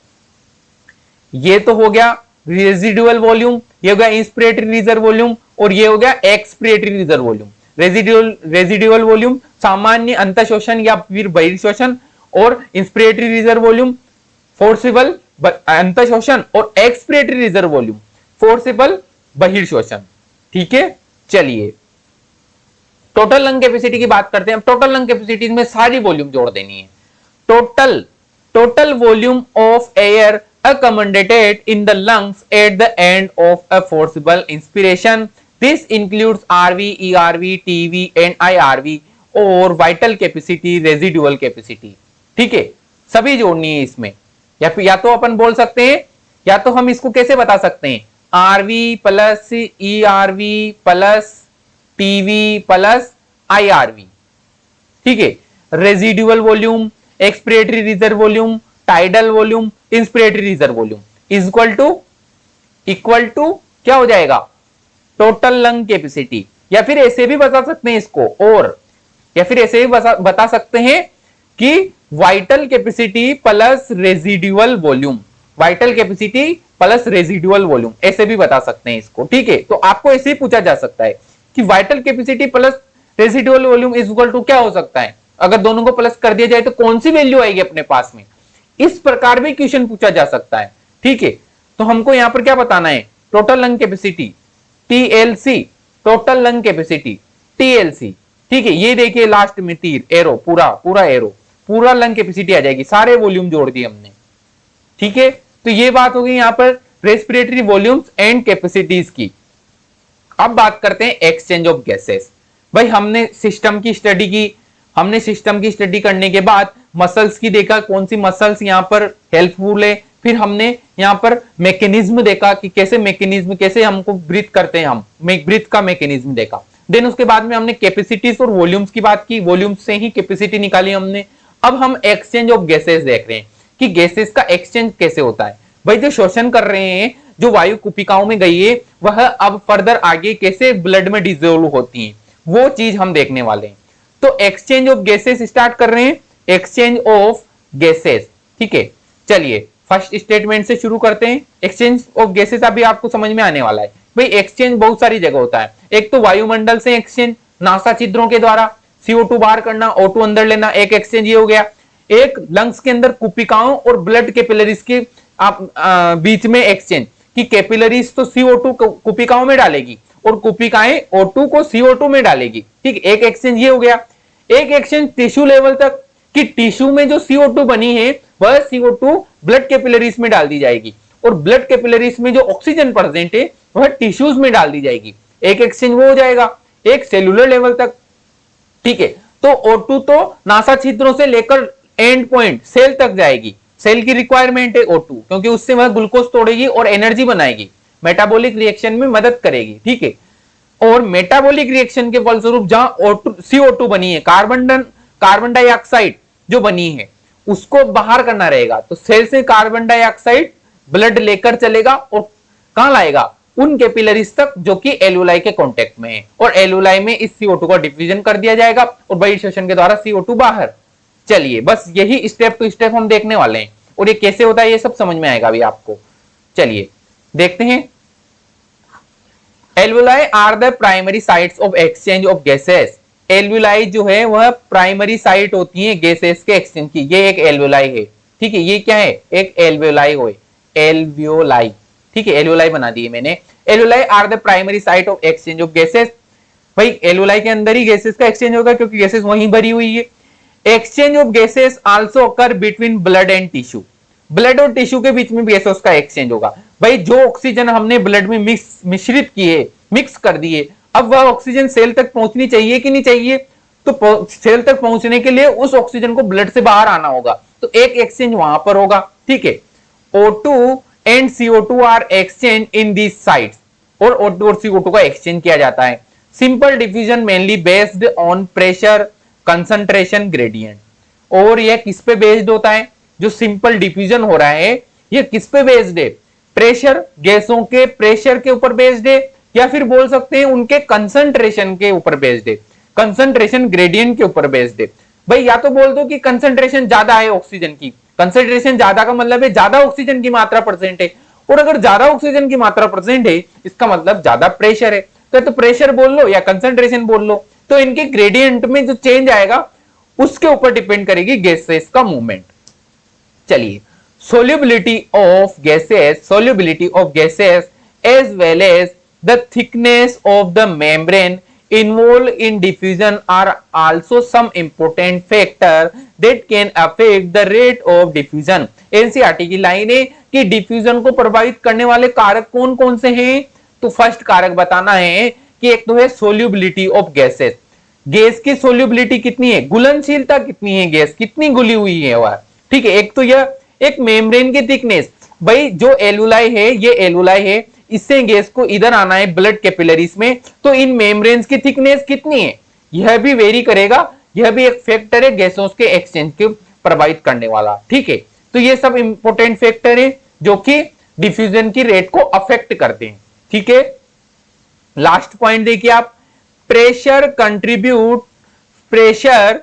ये तो हो गया रेजिडुअल वॉल्यूम, ये हो गया इंस्पिरेटरी रिजर्व वॉल्यूम, और ये हो गया expiratory reserve volume. Residual volume सामान्य अंतःशोषण या फिर बहिर्शोषण, और इंस्पिरेटरी रिजर्व वॉल्यूम फोर्सिबल अंतःशोषण, और एक्सपिरेटरी रिजर्व वॉल्यूम फोर्सिबल बहिर्शोषण। ठीक है, चलिए टोटल लंग कैपेसिटी की बात करते हैं। टोटल लंग कैपेसिटी में सारी वॉल्यूम जोड़ देनी है। Total volume of air accommodated in the lungs at the end of a forcible inspiration. This includes RV, ERV, TV and IRV और vital capacity, residual capacity. ठीक है, सभी जोड़नी है इसमें। या तो अपन बोल सकते हैं, या तो हम इसको कैसे बता सकते हैं, RV plus ERV plus TV plus IRV। ठीक है, residual volume, expiratory reserve volume, tidal volume, inspiratory reserve volume equal to क्या हो जाएगा, टोटल लंग कैपेसिटी। या फिर ऐसे भी बता सकते हैं इसको, और या फिर ऐसे भी बता सकते हैं कि vital capacity plus residual volume, vital capacity plus residual volume, ऐसे भी बता सकते हैं इसको। ठीक है, तो आपको ऐसे ही पूछा जा सकता है कि vital capacity plus residual volume is equal to क्या हो सकता है, अगर दोनों को प्लस कर दिया जाए तो कौन सी वैल्यू आएगी अपने पास में। इस प्रकार भी क्वेश्चन पूछा जा सकता है। ठीक है, तो हमको यहां पर क्या बताना है, total lung capacity TLC, total lung capacity TLC। ठीक है, ये देखिए लास्ट में तीर एरो, पूरा एरो, पूरा लंग कैपेसिटी आ जाएगी, सारे वॉल्यूम जोड़ दिए हमने। ठीक है, तो ये बात होगी यहां पर रेस्पिरेटरी वॉल्यूम्स एंड कैपेसिटीज की। अब बात करते हैं एक्सचेंज ऑफ गैसेस। भाई हमने सिस्टम की स्टडी की, हमने सिस्टम की स्टडी करने के बाद मसल्स की देखा, कौन सी मसल्स यहाँ पर हेल्पफुल है, फिर हमने यहाँ पर मैकेनिज्म देखा कि कैसे मैकेनिज्म, कैसे हमको ब्रीथ करते हैं, हम ब्रीथ का मैकेनिज्म देखा। देन उसके बाद में हमने कैपेसिटीज और वॉल्यूम्स की बात की, वॉल्यूम्स से ही कैपेसिटी निकाली हमने। अब हम एक्सचेंज ऑफ गैसेस देख रहे हैं कि गैसेस का एक्सचेंज कैसे होता है। भाई जो शोषण कर रहे हैं, जो वायु कुपिकाओं में गई है, वह अब फर्दर आगे कैसे ब्लड में डिसोल्व होती है, वो चीज हम देखने वाले हैं। तो एक्सचेंज ऑफ गैसेस स्टार्ट कर रहे हैं, एक्सचेंज ऑफ गैसेस। ठीक है, चलिए फर्स्ट स्टेटमेंट से शुरू करते हैं। एक्सचेंज ऑफ गैसेस अभी आपको समझ में आने वाला है। भाई एक्सचेंज बहुत सारी जगह होता है, एक तो वायुमंडल से एक्सचेंज, नासा छिद्रों के द्वारा CO2 बाहर करना, O2 अंदर लेना, एक एक्सचेंज ये हो गया। एक लंग्स के अंदर कुपिकाओं और ब्लड कैपिलरीज के बीच में एक्सचेंज, कि कैपिलरीज तो CO2 कुपिकाओं में डालेगी और कुपिकाएं O2 को CO2 में डालेगी। ठीक, एक एक्सचेंज ये हो गया। एक एक्सचेंज टिश्यू लेवल तक, कि टिश्यू में जो CO2 बनी है वह CO2 ब्लड कैपिलरीज में डाल दी जाएगी और ब्लड कैपिलरीज में जो ऑक्सीजन प्रेजेंट है वह टिश्यूज में डाल दी जाएगी। एक एक्सचेंज वो हो जाएगा। एक सेलुलर लेवल तक, ठीक है, तो O2 तो नासा छिद्रों से लेकर एंड पॉइंट सेल तक जाएगी। सेल की रिक्वायरमेंट है O2, क्योंकि उससे वह ग्लूकोज तोड़ेगी और एनर्जी बनाएगी, मेटाबॉलिक रिएक्शन में मदद करेगी। ठीक है, और मेटाबॉलिक रिएक्शन के फलस्वरूप जहां CO2 बनी है, कार्बन डाइऑक्साइड जो बनी है, उसको बाहर करना रहेगा। तो सेल से कार्बन डाइऑक्साइड ब्लड लेकर चलेगा और कहां लाएगा, उन कैपिलरीज तक जो कि एल्यूलाई के कांटेक्ट में है, और एल्यूलाई में इस CO2 का डिफ्यूजन कर दिया जाएगा और बहिर्शोषण के द्वारा CO2 बाहर। चलिए बस यही स्टेप टू स्टेप हम देखने वाले हैं, और ये कैसे होता है ये सब समझ में आएगा अभी आपको। चलिए देखते हैं। Alveoli are the primary sites of exchange of gases. Alveoli जो है वह प्राइमरी साइट होती है गैसेस के एक्सचेंज की। ये एक एल्वुलाई है। ठीक है, ये क्या है, एक एल्वुलाई हो, एल्वुलाई। ठीक है, एल्वुलाई बना दिए मैंने। Alveoli are the primary site of exchange of gases. भाई एल्वुलाई के अंदर ही गैसेस का एक्सचेंज होगा, क्योंकि गैसेस वहीं भरी हुई है। Exchange of gases also occur between blood and tissue. Blood और टिश्यू के बीच में गैसेस का एक्सचेंज होगा। भाई जो ऑक्सीजन हमने ब्लड में मिश्रित किए, मिक्स कर दिए, अब वह ऑक्सीजन सेल तक पहुंचनी चाहिए कि नहीं चाहिए, तो सेल तक पहुंचने के लिए उस ऑक्सीजन को ब्लड से बाहर आना होगा, तो एक एक्सचेंज वहां पर होगा। ठीक है, O2 and CO2 are exchange in these sites, और O2 और CO2 का एक्सचेंज किया जाता है। Simple diffusion mainly based on pressure concentration gradient. और यह किस पे बेस्ड होता है, जो सिंपल डिफ्यूजन हो रहा है ये किस पे बेस्ड है, प्रेशर, गैसों के प्रेशर के ऊपर बेस्ड है, या फिर बोल सकते हैं उनके कंसंट्रेशन के ऊपर बेस्ड है, कंसंट्रेशन ग्रेडियंट के ऊपर बेस्ड है। भाई या तो बोल दो कि कंसंट्रेशन ज्यादा है ऑक्सीजन की, कंसंट्रेशन ज्यादा का मतलब है ज्यादा ऑक्सीजन की मात्रा प्रेजेंट है, और अगर ज्यादा ऑक्सीजन की मात्रा प्रेजेंट है इसका मतलब ज्यादा प्रेशर है, तो प्रेशर बोल लो या कंसंट्रेशन बोल लो, तो इनके ग्रेडियंट में जो चेंज आएगा उसके ऊपर डिपेंड करेगी गैसेस का मूवमेंट। चलिए, solubility of gases as well as the thickness of the membrane involved in diffusion are also some important factor that can affect the rate of diffusion। NCERT की line है कि diffusion को प्रभावित करने वाले कारक कौन कौन से हैं। तो फर्स्ट कारक बताना है कि एक तो है सोल्यूबिलिटी ऑफ गैसेस, गैस की सोल्यूबिलिटी कितनी है, घुलनशीलता कितनी है, गैस कितनी घुली हुई है वह, ठीक है। एक तो यह एक मेम्ब्रेन की थिकनेस, भाई जो एलुलाई है, ये एलुलाई है, इससे गैस को इधर आना है ब्लड कैपिलरीज में, तो इन मेम्ब्रेन्स की थिकनेस कितनी है यह भी वेरी करेगा, यह भी एक फैक्टर है गैसों के एक्सचेंज को प्रभावित करने वाला, ठीक है। तो ये सब इंपॉर्टेंट फैक्टर है जो कि डिफ्यूजन की रेट को अफेक्ट करते हैं, ठीक है। लास्ट पॉइंट देखिए आप, pressure contribute pressure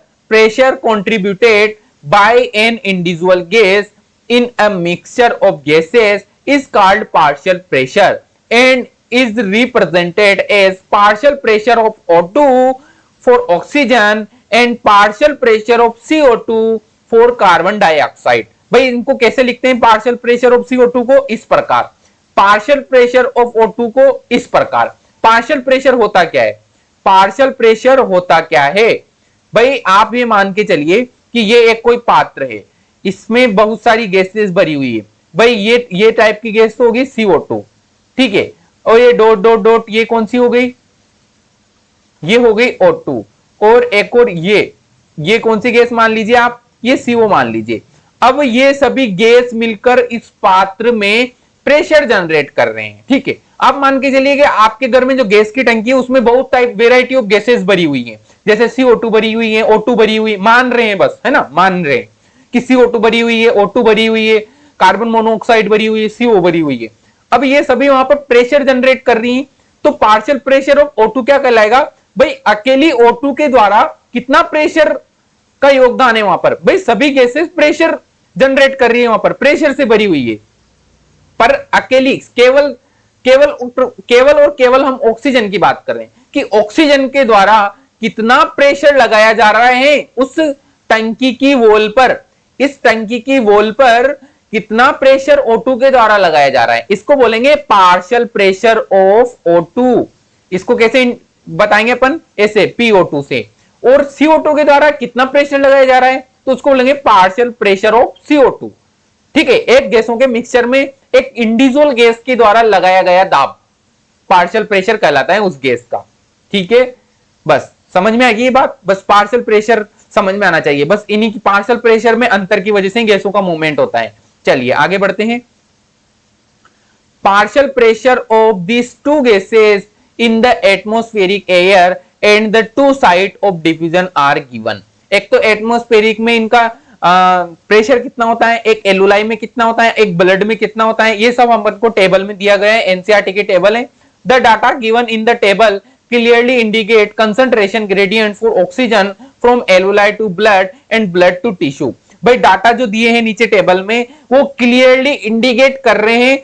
contributed by an individual gas in a mixture of gases is called partial pressure and is represented as partial pressure of O2 for oxygen and partial pressure of CO2 for carbon dioxide। भाई इनको कैसे लिखते हैं partial pressure of CO2 को, इस प्रकार, partial pressure of O2 को इस प्रकार। पार्शियल प्रेशर होता क्या है, पार्शियल प्रेशर होता क्या है भाई, आप ये मान के चलिए कि ये एक कोई पात्र है, इसमें बहुत सारी गैसेस भरी हुई है, भाई ये टाइप की गैस तो होगी CO2, ठीक है। और ये डॉट डॉट डॉट ये कौन सी हो गई, ये हो गई O2, और एक और ये कौन सी गैस मान लीजिए आप, ये CO मान लीजिए। अब ये सभी गैस मिलकर इस पात्र में प्रेशर जनरेट कर रहे हैं, ठीक है। आप मान के चलिए कि आपके घर में जो गैस की टंकी है उसमें बहुत टाइप वेराइटी ऑफ गैसेस भरी हुई है, जैसे CO2 भरी हुई है, O2 भरी हुई, मान रहे हैं बस, है ना, मान रहे हैं कि CO2 भरी हुई है, O2 भरी हुई है, कार्बन मोनोऑक्साइड भरी हुई है, CO भरी हुई है। अब ये सभी वहां पर प्रेशर जनरेट कर रही है, तो पार्शियल प्रेशर ऑफ O2 क्या कहलाएगा भाई, अकेली O2 के द्वारा कितना प्रेशर का योगदान है वहां पर, भाई सभी गैसेस प्रेशर जनरेट कर रही है, वहां पर प्रेशर से भरी हुई है, पर अकेली केवल हम ऑक्सीजन की बात कर रहे हैं कि ऑक्सीजन के द्वारा कितना प्रेशर लगाया जा रहा है उस टंकी की वॉल पर, इस टंकी की वॉल पर कितना प्रेशर O2 के द्वारा लगाया जा रहा है, इसको बोलेंगे पार्शियल प्रेशर ऑफ O2। इसको कैसे बताएंगे अपन, ऐसे PO2 से। और CO2 के द्वारा कितना प्रेशर लगाया जा रहा है तो उसको बोलेंगे पार्शियल प्रेशर ऑफ CO2, ठीक है। एक गैसों के मिक्सचर में एक इंडिविजुअल गैस के द्वारा लगाया गया दाब पार्शियल प्रेशर कहलाता है उस गैस का, ठीक है। बस समझ में आ गई ये बात, बस पार्शियल प्रेशर समझ में आना चाहिए, बस इन्हीं की पार्शियल प्रेशर में अंतर की वजह से गैसों का मूवमेंट होता है। चलिए आगे बढ़ते हैं। Partial pressure of this two gases in the atmospheric air and the two site of diffusion are given. एक तो एटमॉस्फेरिक में इनका प्रेशर कितना होता है, एक एलुलाई में कितना होता है, एक ब्लड में कितना होता है, ये सब हमको टेबल में दिया गया है, एनसीईआरटी की टेबल है। The data given in the table clearly indicate concentration gradient for oxygen from alveoli to blood and blood to tissue. भाई डाटा जो दिए हैं नीचे टेबल में वो क्लियरली इंडिकेट कर रहे हैं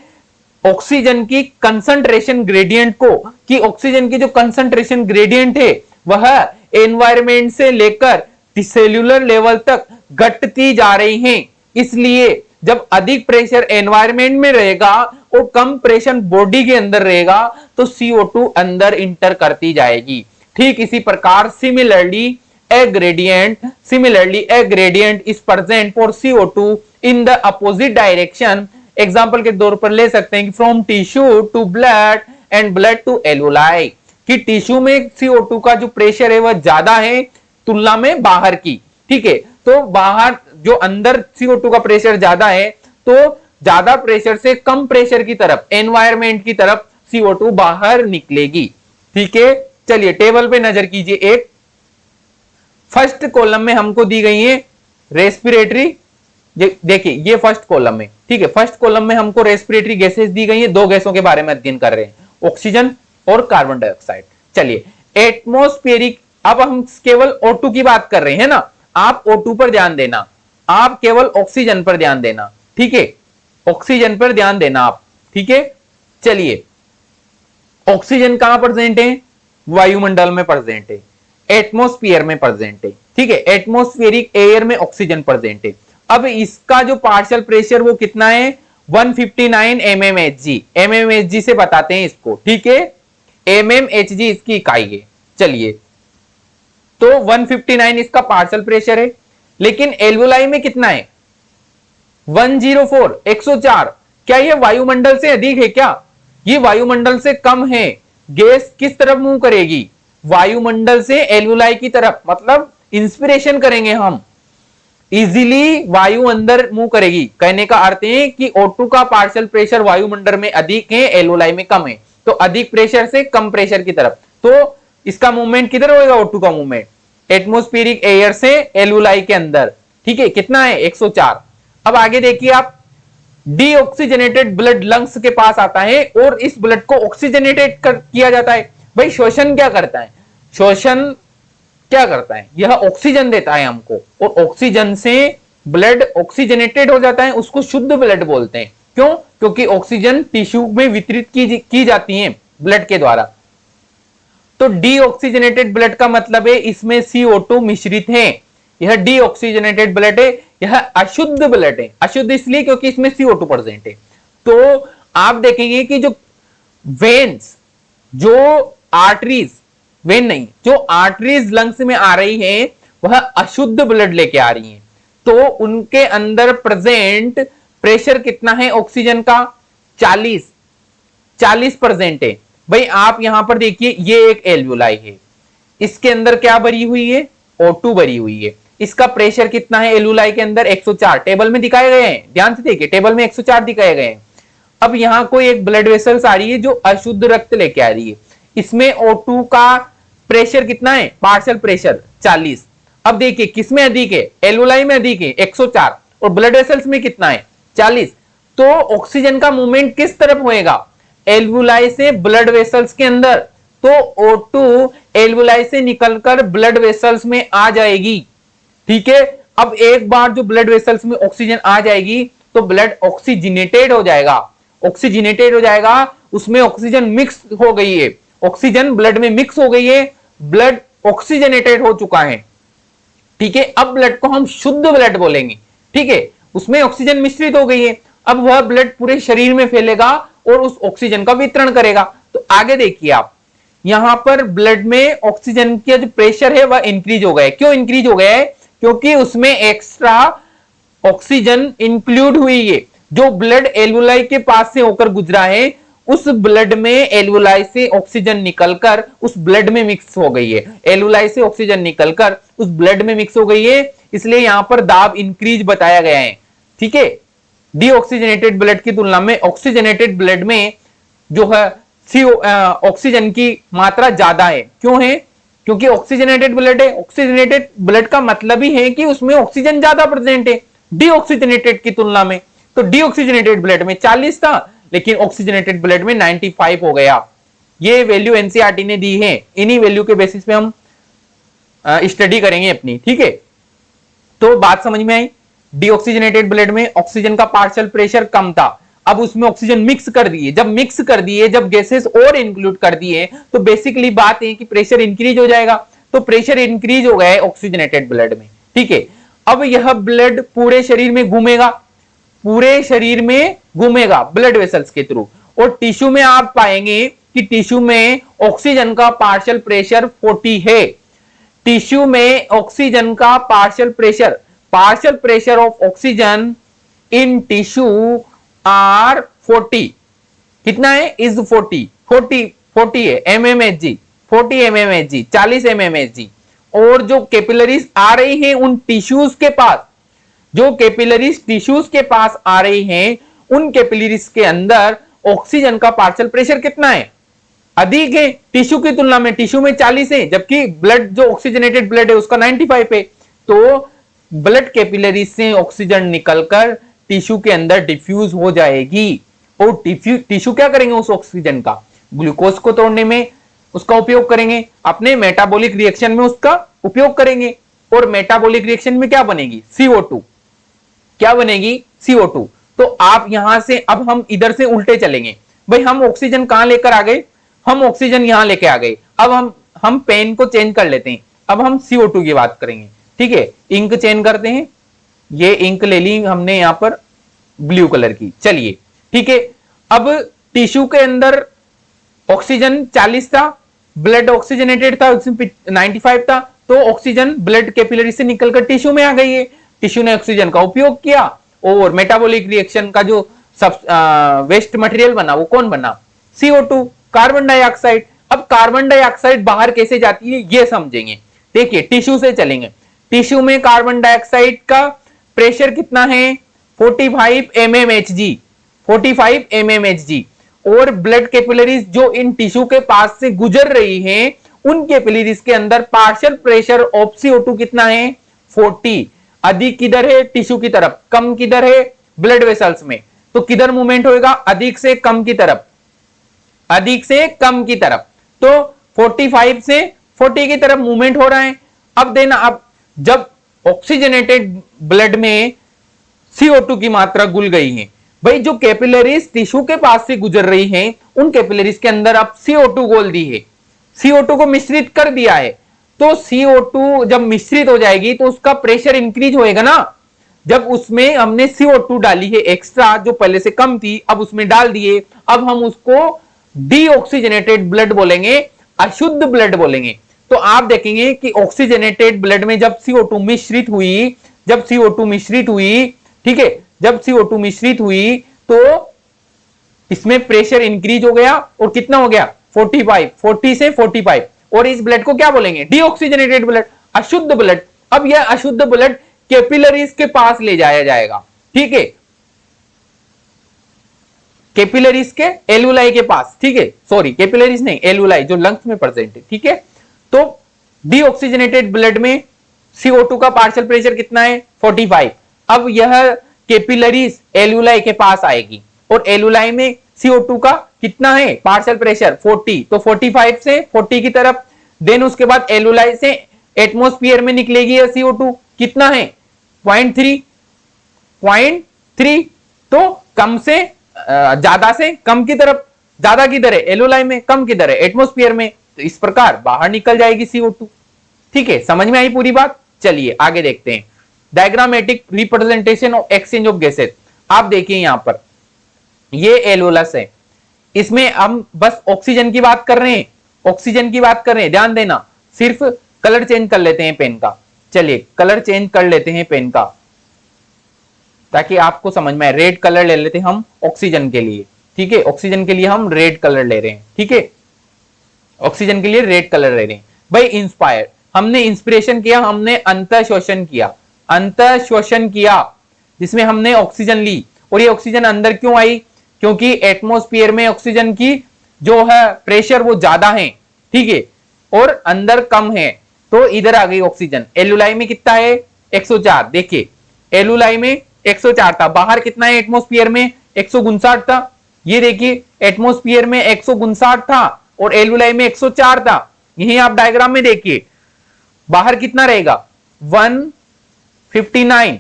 ऑक्सीजन की कंसंट्रेशन ग्रेडियंट को, कि ऑक्सीजन की जो कंसंट्रेशन ग्रेडियंट है वह एनवायरमेंट से लेकर सेल्यूलर लेवल तक घटती जा रही हैं। इसलिए जब अधिक प्रेशर एनवायरमेंट में रहेगा और कम प्रेशर बॉडी के अंदर रहेगा तो CO2 अंदर इंटर करती जाएगी। ठीक इसी प्रकार similarly a gradient is present for CO2 in the opposite direction. Example के तौर पर ले सकते हैं कि from tissue to blood and blood to alveoli, कि टिश्यू में CO2 का जो प्रेशर है वह ज्यादा है तुलना में बाहर की, ठीक है। तो बाहर जो अंदर CO2 का प्रेशर ज्यादा है तो ज्यादा प्रेशर से कम प्रेशर की तरफ, एनवायरमेंट की तरफ CO2 बाहर निकलेगी, ठीक है। चलिए टेबल पे नजर कीजिए। एक फर्स्ट कॉलम में हमको दी गई है रेस्पिरेटरी, देखिए ये फर्स्ट कॉलम में, ठीक है। फर्स्ट कॉलम में हमको रेस्पिरेटरी गैसेस दी गई है, दो गैसों के बारे में अध्ययन कर रहे हैं, ऑक्सीजन और कार्बन डाइऑक्साइड। चलिए एटमॉस्फेरिक, अब हम केवल O2 की बात कर रहे हैं ना, आप O2 पर ध्यान देना, आप केवल ऑक्सीजन पर ध्यान देना, ठीक है, ऑक्सीजन पर ध्यान देना आप, ठीक है। चलिए ऑक्सीजन कहां प्रेजेंट है, वायुमंडल में प्रेजेंट है, एटमॉस्फेयर में प्रेजेंट है, ठीक है। एटमॉस्फेरिक एयर में ऑक्सीजन प्रेजेंट है। अब इसका जो पार्शियल प्रेशर वो कितना है 159 mmHg, mmHg से बताते हैं इसको, ठीक है। mmHg इसकी इकाई है। चलिए, तो 159 इसका पार्शियल प्रेशर है, लेकिन एल्वुलाई में कितना है? 104, 104। क्या ये वायुमंडल से अधिक है क्या? ये वायुमंडल से कम है। गैस किस तरफ मूव करेगी? वायुमंडल से एल्वुलाई की तरफ, मतलब इंस्पिरेशन करेंगे हम, इजीली वायु अंदर मूव करेगी। कहने का अर्थ है कि O2 का पार्शियल प्रेशर वायुमंडल में अधिक है, एल्वुलाई में कम है, तो अधिक प्रेशर से कम प्रेशर की तरफ। तो इसका मूवमेंट किधर होगा? O2 का मूवमेंट एटमॉस्फेरिक एयर से एल्वुलाई के अंदर। ठीक है, कितना है? 104। अब आगे देखिए आप, डीऑक्सीजनेटेड ब्लड लंग्स के पास आता है और इस ब्लड को ऑक्सीजनेटेड किया जाता है। भाई शोषण क्या करता है? शोषण क्या करता है? यह ऑक्सीजन देता है हमको, और ऑक्सीजन से ब्लड ऑक्सीजनेटेड हो जाता है, उसको शुद्ध ब्लड बोलते हैं। क्यों? क्योंकि ऑक्सीजन टिश्यू में वितरित की जाती है ब्लड के द्वारा। तो डीऑक्सीजनेटेड ब्लड का मतलब है इसमें CO2 मिश्रित है। यह डीऑक्सीजनेटेड ब्लड है, यह अशुद्ध ब्लड है। अशुद्ध इसलिए क्योंकि इसमें CO2 प्रेजेंट है। तो आप देखेंगे कि जो वेन्स, जो आर्टरीज, वेन नहीं, जो आर्टरीज लंग्स में आ रही है वह अशुद्ध ब्लड लेके आ रही है। तो उनके अंदर प्रेजेंट प्रेशर कितना है ऑक्सीजन का? 40% है। भाई आप यहां पर देखिए, ये एक एल्वुलाई है, इसके अंदर क्या भरी हुई है? O2 भरी हुई है। इसका प्रेशर कितना है एल्वुलाई के अंदर? 104। टेबल में दिखाए गए हैं, ध्यान से देखिए, टेबल में 104 दिखाए गए हैं। अब यहां कोई एक ब्लड वेसल्स आ रही है जो अशुद्ध रक्त लेके आ रही है, इसमें O2 का प्रेशर कितना है? Partial pressure 40। अब देखिए किसमें अधिक है? एल्वुलाई में अधिक है 104, और ब्लड वेसल्स में कितना है? 40। तो ऑक्सीजन का मूवमेंट किस तरफ होएगा? एल्वुलाई से ब्लड वेसल्स के अंदर। तो O2 एल्वुलाई से निकलकर ब्लड वेसल्स में आ जाएगी। ठीक है, अब एक बार जो ब्लड वेसल्स में ऑक्सीजन आ जाएगी तो ब्लड ऑक्सीजनेटेड हो जाएगा। ऑक्सीजनेटेड हो जाएगा, उसमें ऑक्सीजन मिक्स हो गई है, ऑक्सीजन ब्लड में मिक्स हो गई है, ब्लड ऑक्सीजनेटेड हो चुका है। ठीक है, अब ब्लड को हम शुद्ध ब्लड बोलेंगे। ठीक है, उसमें ऑक्सीजन मिश्रित हो गई है, अब वह ब्लड पूरे शरीर में फैलेगा और उस ऑक्सीजन का वितरण करेगा। तो आगे देखिए आप, यहां पर ब्लड में ऑक्सीजन का जो प्रेशर है वह इंक्रीज हो गया है। क्यों इंक्रीज हो गया है? क्योंकि उसमें एक्स्ट्रा ऑक्सीजन इंक्लूड हुई है। जो ब्लड एल्वुलाई के पास से होकर गुजरा है, उस ब्लड में एल्वुलाई से ऑक्सीजन निकलकर उस ब्लड में मिक्स हो गई है। एल्वुलाई से ऑक्सीजन निकलकर उस ब्लड में मिक्स हो गई है, इसलिए यहां पर दाब इंक्रीज बताया गया है। ठीक है, डीऑक्सीजनेटेड ब्लड की तुलना में ऑक्सीजनेटेड ब्लड में जो है ऑक्सीजन की मात्रा ज्यादा है। क्यों है? क्योंकि ऑक्सीजनेटेड ब्लड है। ऑक्सीजनेटेड ब्लड का मतलब ही है कि उसमें ऑक्सीजन ज्यादा प्रेजेंट है डीऑक्सीजनेटेड की तुलना में। तो डीऑक्सीजनेटेड ब्लड में 40 था, लेकिन ऑक्सीजनेटेड ब्लड में 95 हो गया। ये वैल्यू एनसीईआरटी ने दी है, इन्हीं वैल्यू के बेसिस पे हम स्टडी करेंगे अपनी। ठीक है, तो बात समझ में आई। डीऑक्सीजनेटेड ब्लड में ऑक्सीजन का पार्शियल प्रेशर कम था, अब उसमें ऑक्सीजन मिक्स कर दिए। जब मिक्स कर दिए, जब गैसेस और इंक्लूड कर दिए, तो बेसिकली बात है कि प्रेशर इंक्रीज हो जाएगा। तो प्रेशर इंक्रीज हो गया है ऑक्सीजनेटेड ब्लड में। ठीक है, अब यह ब्लड पूरे शरीर में घूमेगा, पूरे शरीर में घूमेगा ब्लड वेसल्स के थ्रू, और टिश्यू में आप पाएंगे कि टिश्यू में ऑक्सीजन का पार्शियल प्रेशर 40 है। टिश्यू में ऑक्सीजन का partial pressure of oxygen in tissue are 40। कितना है? इज 40 है mmHg, 40 mmHg, 40 mmHg। और जो कैपिलरीज आ रही हैं उन टिश्यूज के पास, जो कैपिलरीज टिश्यूज के पास आ रही हैं, उन कैपिलरीज के अंदर ऑक्सीजन का पार्शियल प्रेशर कितना है? अधिक है टिश्यू की तुलना में। टिश्यू में 40 है, जबकि ब्लड जो ऑक्सीजनेटेड ब्लड है उसका 95 है। तो ब्लड कैपिलरी से ऑक्सीजन निकलकर टिश्यू के अंदर डिफ्यूज हो जाएगी, और टिश्यू क्या करेंगे? उस ऑक्सीजन का ग्लूकोज को तोड़ने में उसका उपयोग करेंगे, अपने मेटाबॉलिक रिएक्शन में उसका उपयोग करेंगे। और मेटाबॉलिक रिएक्शन में क्या बनेगी? CO2। क्या बनेगी? CO2। तो आप यहां से, अब हम इधर से उल्टे चलेंगे। भाई हम ऑक्सीजन कहां लेकर आ गए? हम ऑक्सीजन यहां लेके आ गए। अब हम पेन को चेंज कर लेते हैं, अब हम CO2 की बात करेंगे। ठीक है, इंक चेंज करते हैं, ये इंक ले ली हमने यहां पर ब्लू कलर की। चलिए ठीक है, अब टिश्यू के अंदर ऑक्सीजन 40 था, ब्लड ऑक्सीजनेटेड था, 95 था, तो ऑक्सीजन ब्लड कैपिलरी से निकलकर टिश्यू में आ गई है। टिश्यू ने ऑक्सीजन का उपयोग किया और मेटाबॉलिक रिएक्शन का जो सब वेस्ट मटेरियल बना वो कौन बना? CO2, carbon dioxide. अब कार्बन डाइऑक्साइड बाहर कैसे जाती है ये समझेंगे। देखिए टिश्यू से चलेंगे। टिश्यू में कार्बन डाइऑक्साइड का प्रेशर कितना है? 45 mmHg, 45 mmHg। और ब्लड कैपिलरीज जो इन टिश्यू के पास से गुजर रही हैं, उन कैपिलरीज के अंदर पार्शियल प्रेशर ऑफ CO2 कितना है? 40। अधिक किधर है? टिश्यू की तरफ। कम किधर है? ब्लड वेसल्स में। तो किधर मूवमेंट होगा? अधिक से कम की तरफ, अधिक से कम की तरफ। तो 45 से 40 की तरफ मूवमेंट हो रहा है। अब देना, अब जब ऑक्सीजनेटेड ब्लड में CO2 की मात्रा घुल गई है, भाई जो कैपिलरीज टिश्यू के पास से गुजर रही हैं, उन कैपिलरीज के अंदर अब CO2 घोल दी है, CO2 को मिश्रित कर दिया है। तो CO2 जब मिश्रित हो जाएगी तो उसका प्रेशर इंक्रीज होएगा ना। जब उसमें हमने CO2 डाली है एक्स्ट्रा, जो पहले से कम थी, अब उसमें डाल दिए, अब हम उसको डीऑक्सीजनेटेड ब्लड बोलेंगे, अशुद्ध ब्लड बोलेंगे। तो आप देखेंगे कि ऑक्सीजनेटेड ब्लड में जब CO2 मिश्रित हुई, जब CO2 मिश्रित हुई, ठीक है, जब CO2 मिश्रित हुई तो इसमें प्रेशर इंक्रीज हो गया और कितना हो गया? 45, 40 से 45। और इस ब्लड को क्या बोलेंगे? डीऑक्सीजनेटेड ब्लड, अशुद्ध ब्लड। अब यह अशुद्ध ब्लड कैपिलरीज के पास ले जाया जाएगा, ठीक है, कैपिलरीज के एलुलाई के पास, ठीक है, सॉरी कैपिलरीज नहीं, एलुलाई जो लंग्स में प्रेजेंट है, ठीक है। तो डीऑक्सीजनेटेड ब्लड में CO2 का पार्शियल प्रेशर कितना है? 45। अब यह कैपिलरीज एलुलाई के पास आएगी और एलुलाई में CO2 का कितना है पार्शियल प्रेशर? 40। तो 45 से 40 की तरफ। देन उसके बाद एलुलाई से एटमॉस्फेयर में निकलेगी यह CO2 कितना है? 0.3, 0.3। तो कम से ज्यादा से कम की तरफ। ज्यादा किधर है? एलुलाई में। कम किधर है? एटमॉस्फेयर में। तो इस प्रकार बाहर निकल जाएगी CO2, ठीक है। समझ में आई पूरी बात? चलिए आगे देखते हैं। Diagrammatic representation of exchange of gases. आप देखिए यहां पर ये एलुलस है, इसमें हम बस ऑक्सीजन की बात कर रहे हैं, ऑक्सीजन की बात कर रहे हैं, ध्यान देना। सिर्फ कलर चेंज कर लेते हैं पेन का। चलिए कलर चेंज कर लेते हैं पेन का ताकि आपको समझ में आए। रेड कलर ले लेते हैं हम ऑक्सीजन के लिए, ठीक है, ऑक्सीजन के लिए हम रेड कलर ले रहे हैं, ठीक है, ऑक्सीजन के लिए रेड कलर ले रहे हैं। भाई इंस्पायर, हमने इंस्पिरेशन किया, हमने अंतर शोषण किया, अंतर शोषण किया, जिसमें हमने ऑक्सीजन ली। और ये ऑक्सीजन अंदर क्यों आई? क्योंकि एटमॉस्फेयर में ऑक्सीजन की जो है प्रेशर वो ज्यादा है, ठीक है, और अंदर कम है, तो इधर आ गई ऑक्सीजन। एलुलाई में कितना है? 104। देखिए एलुलाई में 104 था, बाहर कितना है एटमॉस्फेयर में? 159 था। ये देखिए एटमॉस्फेयर में 159 था और एलुलाई में 104 था। यही आप डायग्राम में देखिए, बाहर कितना रहेगा? 159,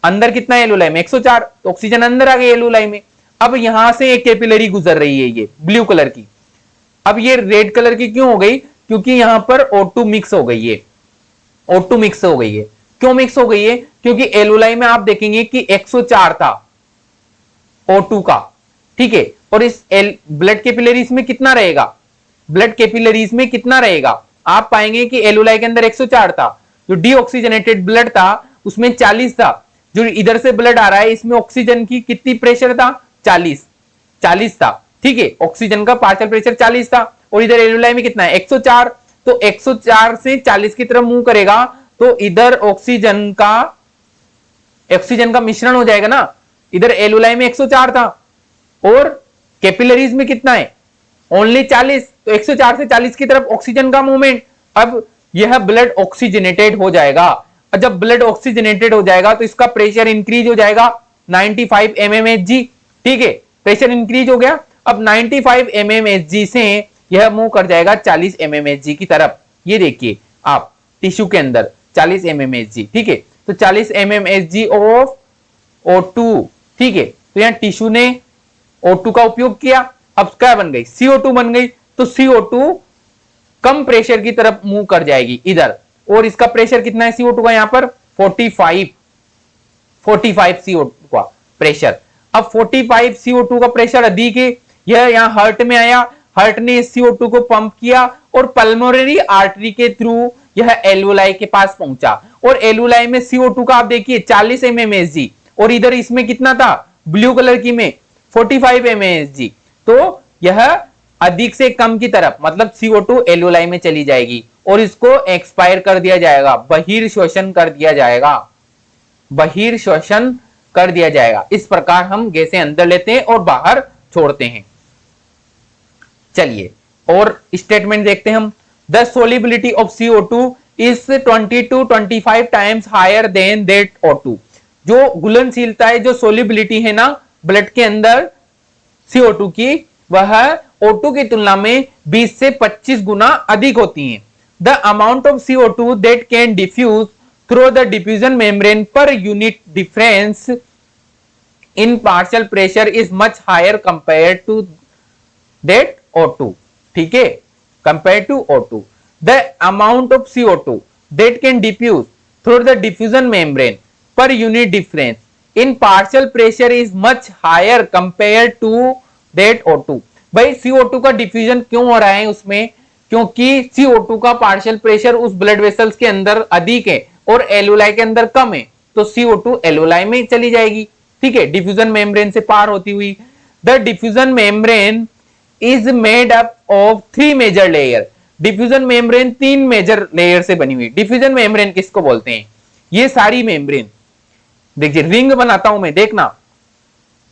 अंदर कितना है एलुलाई में? 104। तो ऑक्सीजन अंदर आ गई एलुलाई में। अब यहां से एक कैपिलरी गुजर रही है, ये ब्लू कलर की। अब ये रेड कलर की क्यों हो गई? क्योंकि यहां पर O2 मिक्स हो गई है, O2 मिक्स हो गई है। क्यों मिक्स हो गई है? क्योंकि एलुलाई में आप देखेंगे कि 104 था O2 का, ठीक है, और इस ब्लड कैपिलरीज में कितना रहेगा? ब्लड कैपिलरीज में कितना रहेगा? आप पाएंगे कि एलुलाई के अंदर 104 था, जो डीऑक्सीजनेटेड ब्लड था उसमें 40 था। जो इधर से ब्लड आ रहा है इसमें ऑक्सीजन की कितनी प्रेशर था? 40 था, ठीक है, ऑक्सीजन का पार्शियल प्रेशर 40 था। और इधर एलुलाई में कितना है? 104। तो 104 से 40 की तरफ मूव करेगा तो इधर ऑक्सीजन का मिश्रण हो जाएगा ना। इधर एलुलाई में 104 था और कैपिलरीज में कितना है? ओनली 40। तो 104 से 40 की तरफ ऑक्सीजन का मूवमेंट। अब यह ब्लड ऑक्सीजनेटेड हो जाएगा, और जब ब्लड ऑक्सीजनेटेड हो जाएगा तो इसका प्रेशर इंक्रीज हो जाएगा 95 mmHg, ठीक है, प्रेशर इंक्रीज हो गया। अब 95 mmHg से यह मूव कर जाएगा 40 mmHg की तरफ। ये देखिए आप टिश्यू के अंदर 40 mmHg, ठीक है, तो 40 mmHg ऑफ O2, ठीक है। तो यहां टिश्यू ने O2 का उपयोग किया, अब क्या बन गई? CO2 बन गई। तो CO2 कम प्रेशर की तरफ मूव कर जाएगी इधर। और इसका प्रेशर कितना है CO2 का? यहां पर 45 CO2 का प्रेशर। अब 45 CO2 का प्रेशर अधिक है, यह यहां हार्ट में आया, हार्ट ने CO2 को पंप किया और पल्मोनरी आर्टरी के थ्रू यह एल्वोलाई के पास पहुंचा और एल्वोलाई में CO2 का आप देखिए 40 mmHg और इधर इसमें कितना था ब्लू कलर की में 45 mmHg। तो यह अधिक से कम की तरफ मतलब CO2 एल्वोलाई में चली जाएगी और इसको एक्सपायर कर दिया जाएगा, बहिर्श्वसन कर दिया जाएगा, बहिर्श्वसन कर दिया जाएगा। इस प्रकार हम गैसें अंदर लेते हैं और बाहर छोड़ते हैं। चलिए और स्टेटमेंट देखते हैं हम। The solubility of CO2 is 20 to 25 times higher than that O2। जो घुलनशीलता है, जो सोलिबिलिटी है ना ब्लड के अंदर CO2 की, वह O2 की तुलना में 20 से 25 गुना अधिक होती है। The amount of CO2 that can diffuse through the diffusion membrane per unit difference in partial pressure is much higher compare to that O2। ठीक है, compare to O2 the amount of CO2 that can diffuse through the diffusion membrane per unit difference in partial pressure is much higher compare to that O2। भाई CO2 का diffusion क्यों हो रहा है उसमें, क्योंकि CO2 का पार्शियल प्रेशर उस ब्लड वेसल्स के अंदर अधिक है और एल्वोलाई के अंदर कम है, तो CO2 एल्वोलाई में चली जाएगी। ठीक है, डिफ्यूजन मेम्ब्रेन से पार होती हुई। The diffusion membrane is made up of 3 major layer. Diffusion membrane 3 major layer से बनी हुई। डिफ्यूजन मेम्ब्रेन किसको बोलते हैं, ये सारी मेम्ब्रेन देखिए, रिंग बनाता हूं मैं, देखना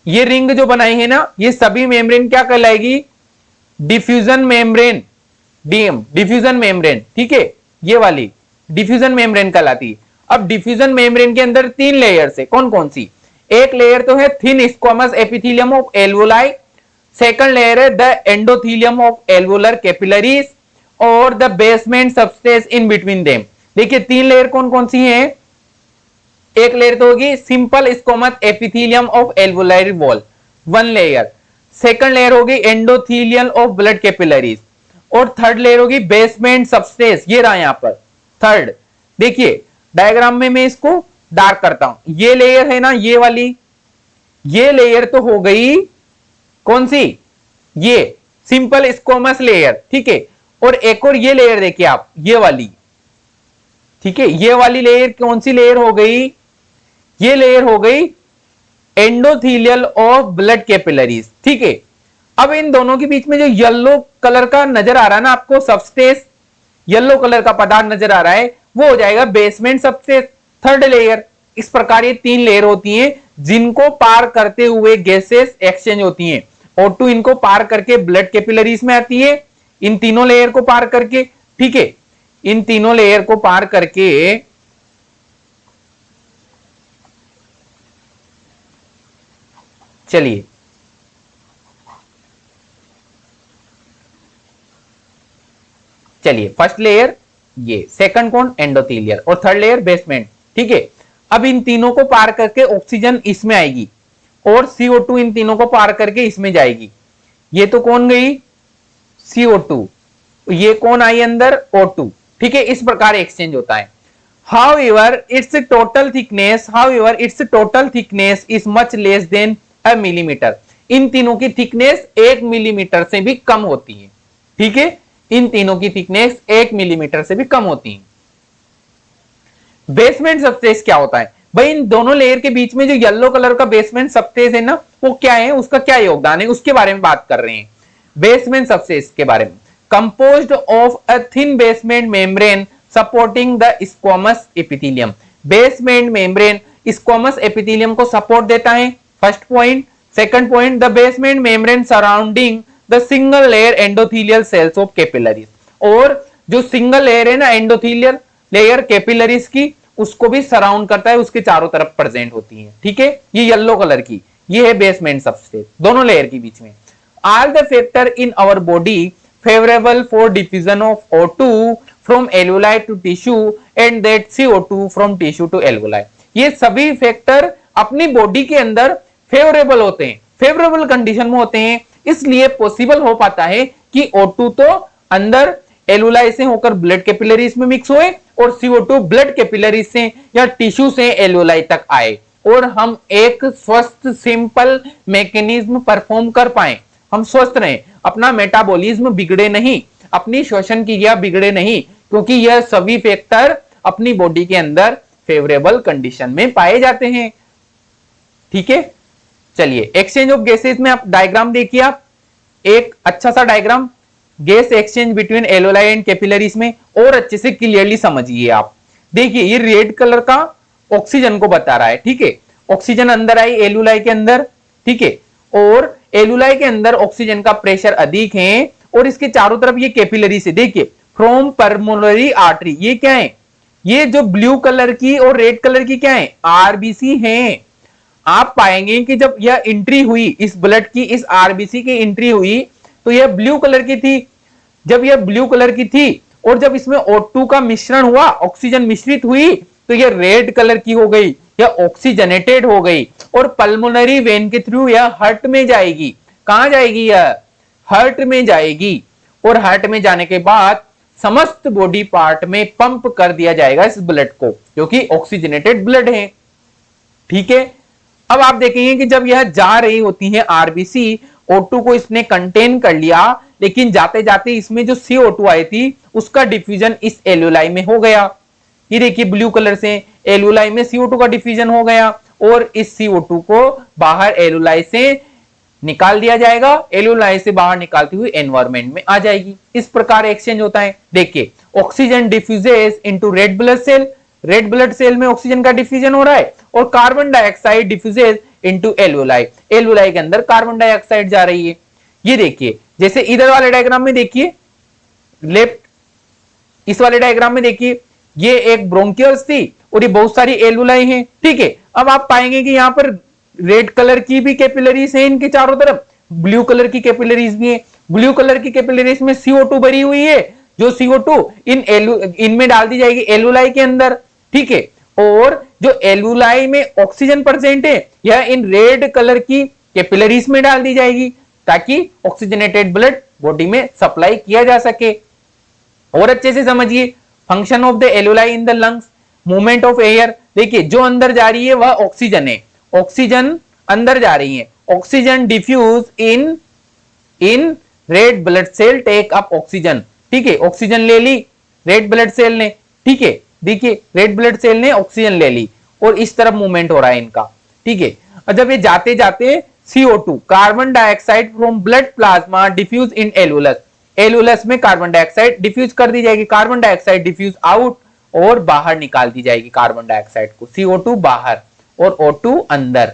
ये रिंग जो बनाई है ना, ये सभी मेम्ब्रेन क्या कहलाएगी, डिफ्यूजन मेम्ब्रेन, डिफ्यूजन मेम्ब्रेन। ठीक है, ये वाली डिफ्यूजन मेम्ब्रेन कहलाती है। अब डिफ्यूजन मेम्ब्रेन के अंदर 3 लेयर है, कौन कौन सी, एक लेयर तो है thin squamous epithelium of alveoli, second layer है the endothelium of alveolar capillaries और the basement substance in between them. देखिए 3 लेयर कौन कौन सी हैं, एक लेयर तो होगी simple squamous epithelium of alveolar wall, 1 layer, second layer होगी एंडोथेलियल ऑफ ब्लड कैपिलरीज और थर्ड लेयर होगी बेसमेंट सबस्टेंस, ये रहा यहां पर थर्ड। देखिए डायग्राम में मैं इसको डार्क करता हूं, ये लेयर है ना ये वाली, ये लेयर तो हो गई कौन सी, ये सिंपल स्क्वामस लेयर। ठीक है, और एक और ये लेयर देखिए आप, ये वाली, ठीक है, ये वाली लेयर कौन सी लेयर हो गई, ये लेयर हो गई एंडोथेलियल ऑफ ब्लड कैपिलरीज। ठीक है, अब इन दोनों के बीच में जो येलो कलर का नजर आ रहा है ना आपको सबस्टेंस, येलो कलर का पदार्थ नजर आ रहा है, वो हो जाएगा बेसमेंट सबस्टेंस, थर्ड लेयर। इस प्रकार ये 3 लेयर होती हैं जिनको पार करते हुए गैसेस एक्सचेंज होती हैं। O2 इनको पार करके ब्लड कैपिलरीज में आती है, इन तीनों लेयर को पार करके। ठीक है, इन तीनों लेयर को पार करके चलिए फर्स्ट लेयर ये, सेकंड कौन एंडोथेलियल और थर्ड लेयर बेसमेंट। ठीक है, अब इन तीनों को पार करके ऑक्सीजन इसमें आएगी और CO2 इन तीनों को पार करके इसमें जाएगी। ये तो कौन गई CO2, ये कौन आई अंदर O2। ठीक है, इस प्रकार एक्सचेंज होता है। However, its total thickness is much less than a millimeter। इन तीनों की थिकनेस 1 मिलीमीटर से भी कम होती है। ठीक है, इन तीनों की थिकनेस 1 मिलीमीटर से भी कम होती है। बेसमेंट सबस्टेंस क्या होता है भाई, इन दोनों लेयर के बीच में जो येलो कलर का बेसमेंट सबस्टेंस है ना, वो क्या है, उसका क्या योगदान है, उसके बारे में बात कर रहे हैं। बेसमेंट सबस्टेंस के बारे में, composed of a thin basement membrane supporting the squamous epithelium. Basement membrane squamous epithelium को सपोर्ट देता है, first point. Second point, the basement membrane surrounding the single layer endothelial cells of capillaries. और जो single layer है ना endothelial layer capillaries की, उसको भी सराउंड करता है, उसके चारों तरफ प्रेजेंट होती है। ठीक है, ये येलो कलर की, ये है बेसमेंट सबस्टेंस दोनों लेयर के बीच में। Are the factor in our body favourable for diffusion of O2 from alveoli to tissue and that CO2 from tissue to alveoli. ये सभी फैक्टर अपनी बॉडी के अंदर फेवरेबल होते हैं, फेवरेबल कंडीशन में होते हैं, इसलिए पॉसिबल हो पाता है कि O2 तो अंदर एल्वोलाई से होकर ब्लड कैपिलरीज में मिक्स हुए और CO2 ब्लड कैपिलरीज से या टिश्यू से एल्वोलाई तक आए और हम एक स्वस्थ सिंपल मैकेनिज्म परफॉर्म कर पाए, हम स्वस्थ रहे, अपना मेटाबॉलिज्म बिगड़े नहीं, अपनी श्वसन क्रिया बिगड़े नहीं, क्योंकि यह सभी फैक्टर अपनी बॉडी के अंदर फेवरेबल कंडीशन में पाए जाते हैं। ठीक है, चलिए एक्सचेंज ऑफ गैसेस में आप डायग्राम देखिए, आप एक अच्छा सा diagram gas exchange between alveoli and capillaries में, और अच्छे से क्लियरली समझिए आप। देखिए ये रेड कलर का ऑक्सीजन को बता रहा है। ठीक है, ऑक्सीजन अंदर आई एल्वेलाई के अंदर। ठीक है, और एल्वेलाई के अंदर ऑक्सीजन का प्रेशर अधिक है, और इसके चारों तरफ ये कैपिलरी से, देखिए फ्रॉम पल्मोनरी आर्टरी, ये क्या है, ये जो ब्लू कलर की और रेड कलर की क्या है, आरबीसी है। आप पाएंगे कि जब यह एंट्री हुई इस ब्लड की, इस आरबीसी की एंट्री हुई, तो यह ब्लू कलर की थी। जब यह ब्लू कलर की थी और जब इसमें O2 का मिश्रण हुआ, ऑक्सीजन मिश्रित हुई, तो यह रेड कलर की हो गई, यह ऑक्सीजनेटेड हो गई, और पल्मोनरी वेन के थ्रू यह हार्ट में जाएगी। कहां जाएगी, यह हार्ट में जाएगी, और हार्ट में जाने के बाद समस्त बॉडी पार्ट में पंप कर दिया जाएगा इस ब्लड को, क्योंकि ऑक्सीजनेटेड ब्लड है। ठीक है, अब आप देखेंगे कि जब यह जा रही होती है आरबीसी, O2 को इसने कंटेन कर लिया, लेकिन जाते जाते इसमें जो CO2 आई थी उसका डिफ्यूजन इस एल्वेलाई में हो गया। ये देखिए ब्लू कलर से एल्वेलाई में CO2 का डिफ्यूजन हो गया, और इस CO2 को बाहर एल्वेलाई से निकाल दिया जाएगा, एल्वेलाई से बाहर निकालती हुई एनवायरमेंट में आ जाएगी। इस प्रकार एक्सचेंज होता है। देखिए oxygen diffuses into red blood cell, red blood cell में ऑक्सीजन का डिफ्यूजन हो रहा है, और carbon dioxide diffuses into alveoli, alveoli के अंदर कार्बन डाइऑक्साइड जा रही है। ये देखिए जैसे इधर वाले डायग्राम में देखिए, लेफ्ट इस वाले डायग्राम में देखिए, ये एक ब्रोंकियल्स थी और ये बहुत सारी एल्वेलाई हैं। ठीक है, अब आप पाएंगे कि यहाँ पर रेड कलर की भी कैपिलरीज है इनके चारों तरफ, ब्लू कलर की कैपिलरीज भी है। ब्लू कलर की कैपिलरीज में CO2 भरी हुई है, जो CO2 इनमें डाल दी जाएगी एल्वेलाई के अंदर। ठीक है, और जो एल्वेलाई में ऑक्सीजन प्रेजेंट है यह इन रेड कलर की कैपिलरीज में डाल दी जाएगी, ताकि ऑक्सीजनेटेड ब्लड बॉडी में सप्लाई किया जा सके। और अच्छे से समझिए function of the alveoli in the lungs, movement of air. देखिए जो अंदर जा रही है वह ऑक्सीजन है, ऑक्सीजन अंदर जा रही है, oxygen diffuse in red blood cell take up oxygen. ठीक है, ऑक्सीजन ले ली रेड ब्लड सेल ने। ठीक है, देखिए रेड ब्लड सेल ने ऑक्सीजन ले ली, और इस तरफ मूवमेंट हो रहा है इनका। ठीक है, और जब ये जाते जाते CO2 carbon dioxide from blood plasma diffuse in alveolus, alveolus में कार्बन डाइऑक्साइड डिफ्यूज कर दी जाएगी, कार्बन डाइऑक्साइड डिफ्यूज आउट, और बाहर निकाल दी जाएगी कार्बन डाइऑक्साइड को, CO2 बाहर और O2 अंदर।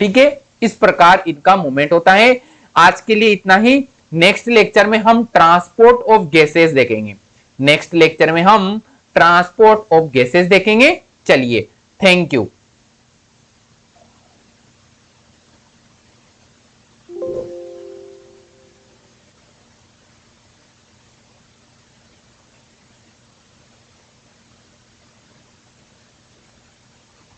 ठीक है, इस प्रकार इनका मूवमेंट होता है। आज के लिए इतना ही। नेक्स्ट लेक्चर में हम ट्रांसपोर्ट ऑफ गैसेस देखेंगे, नेक्स्ट लेक्चर में हम ट्रांसपोर्ट ऑफ गैसेस देखेंगे। चलिए, थैंक यू।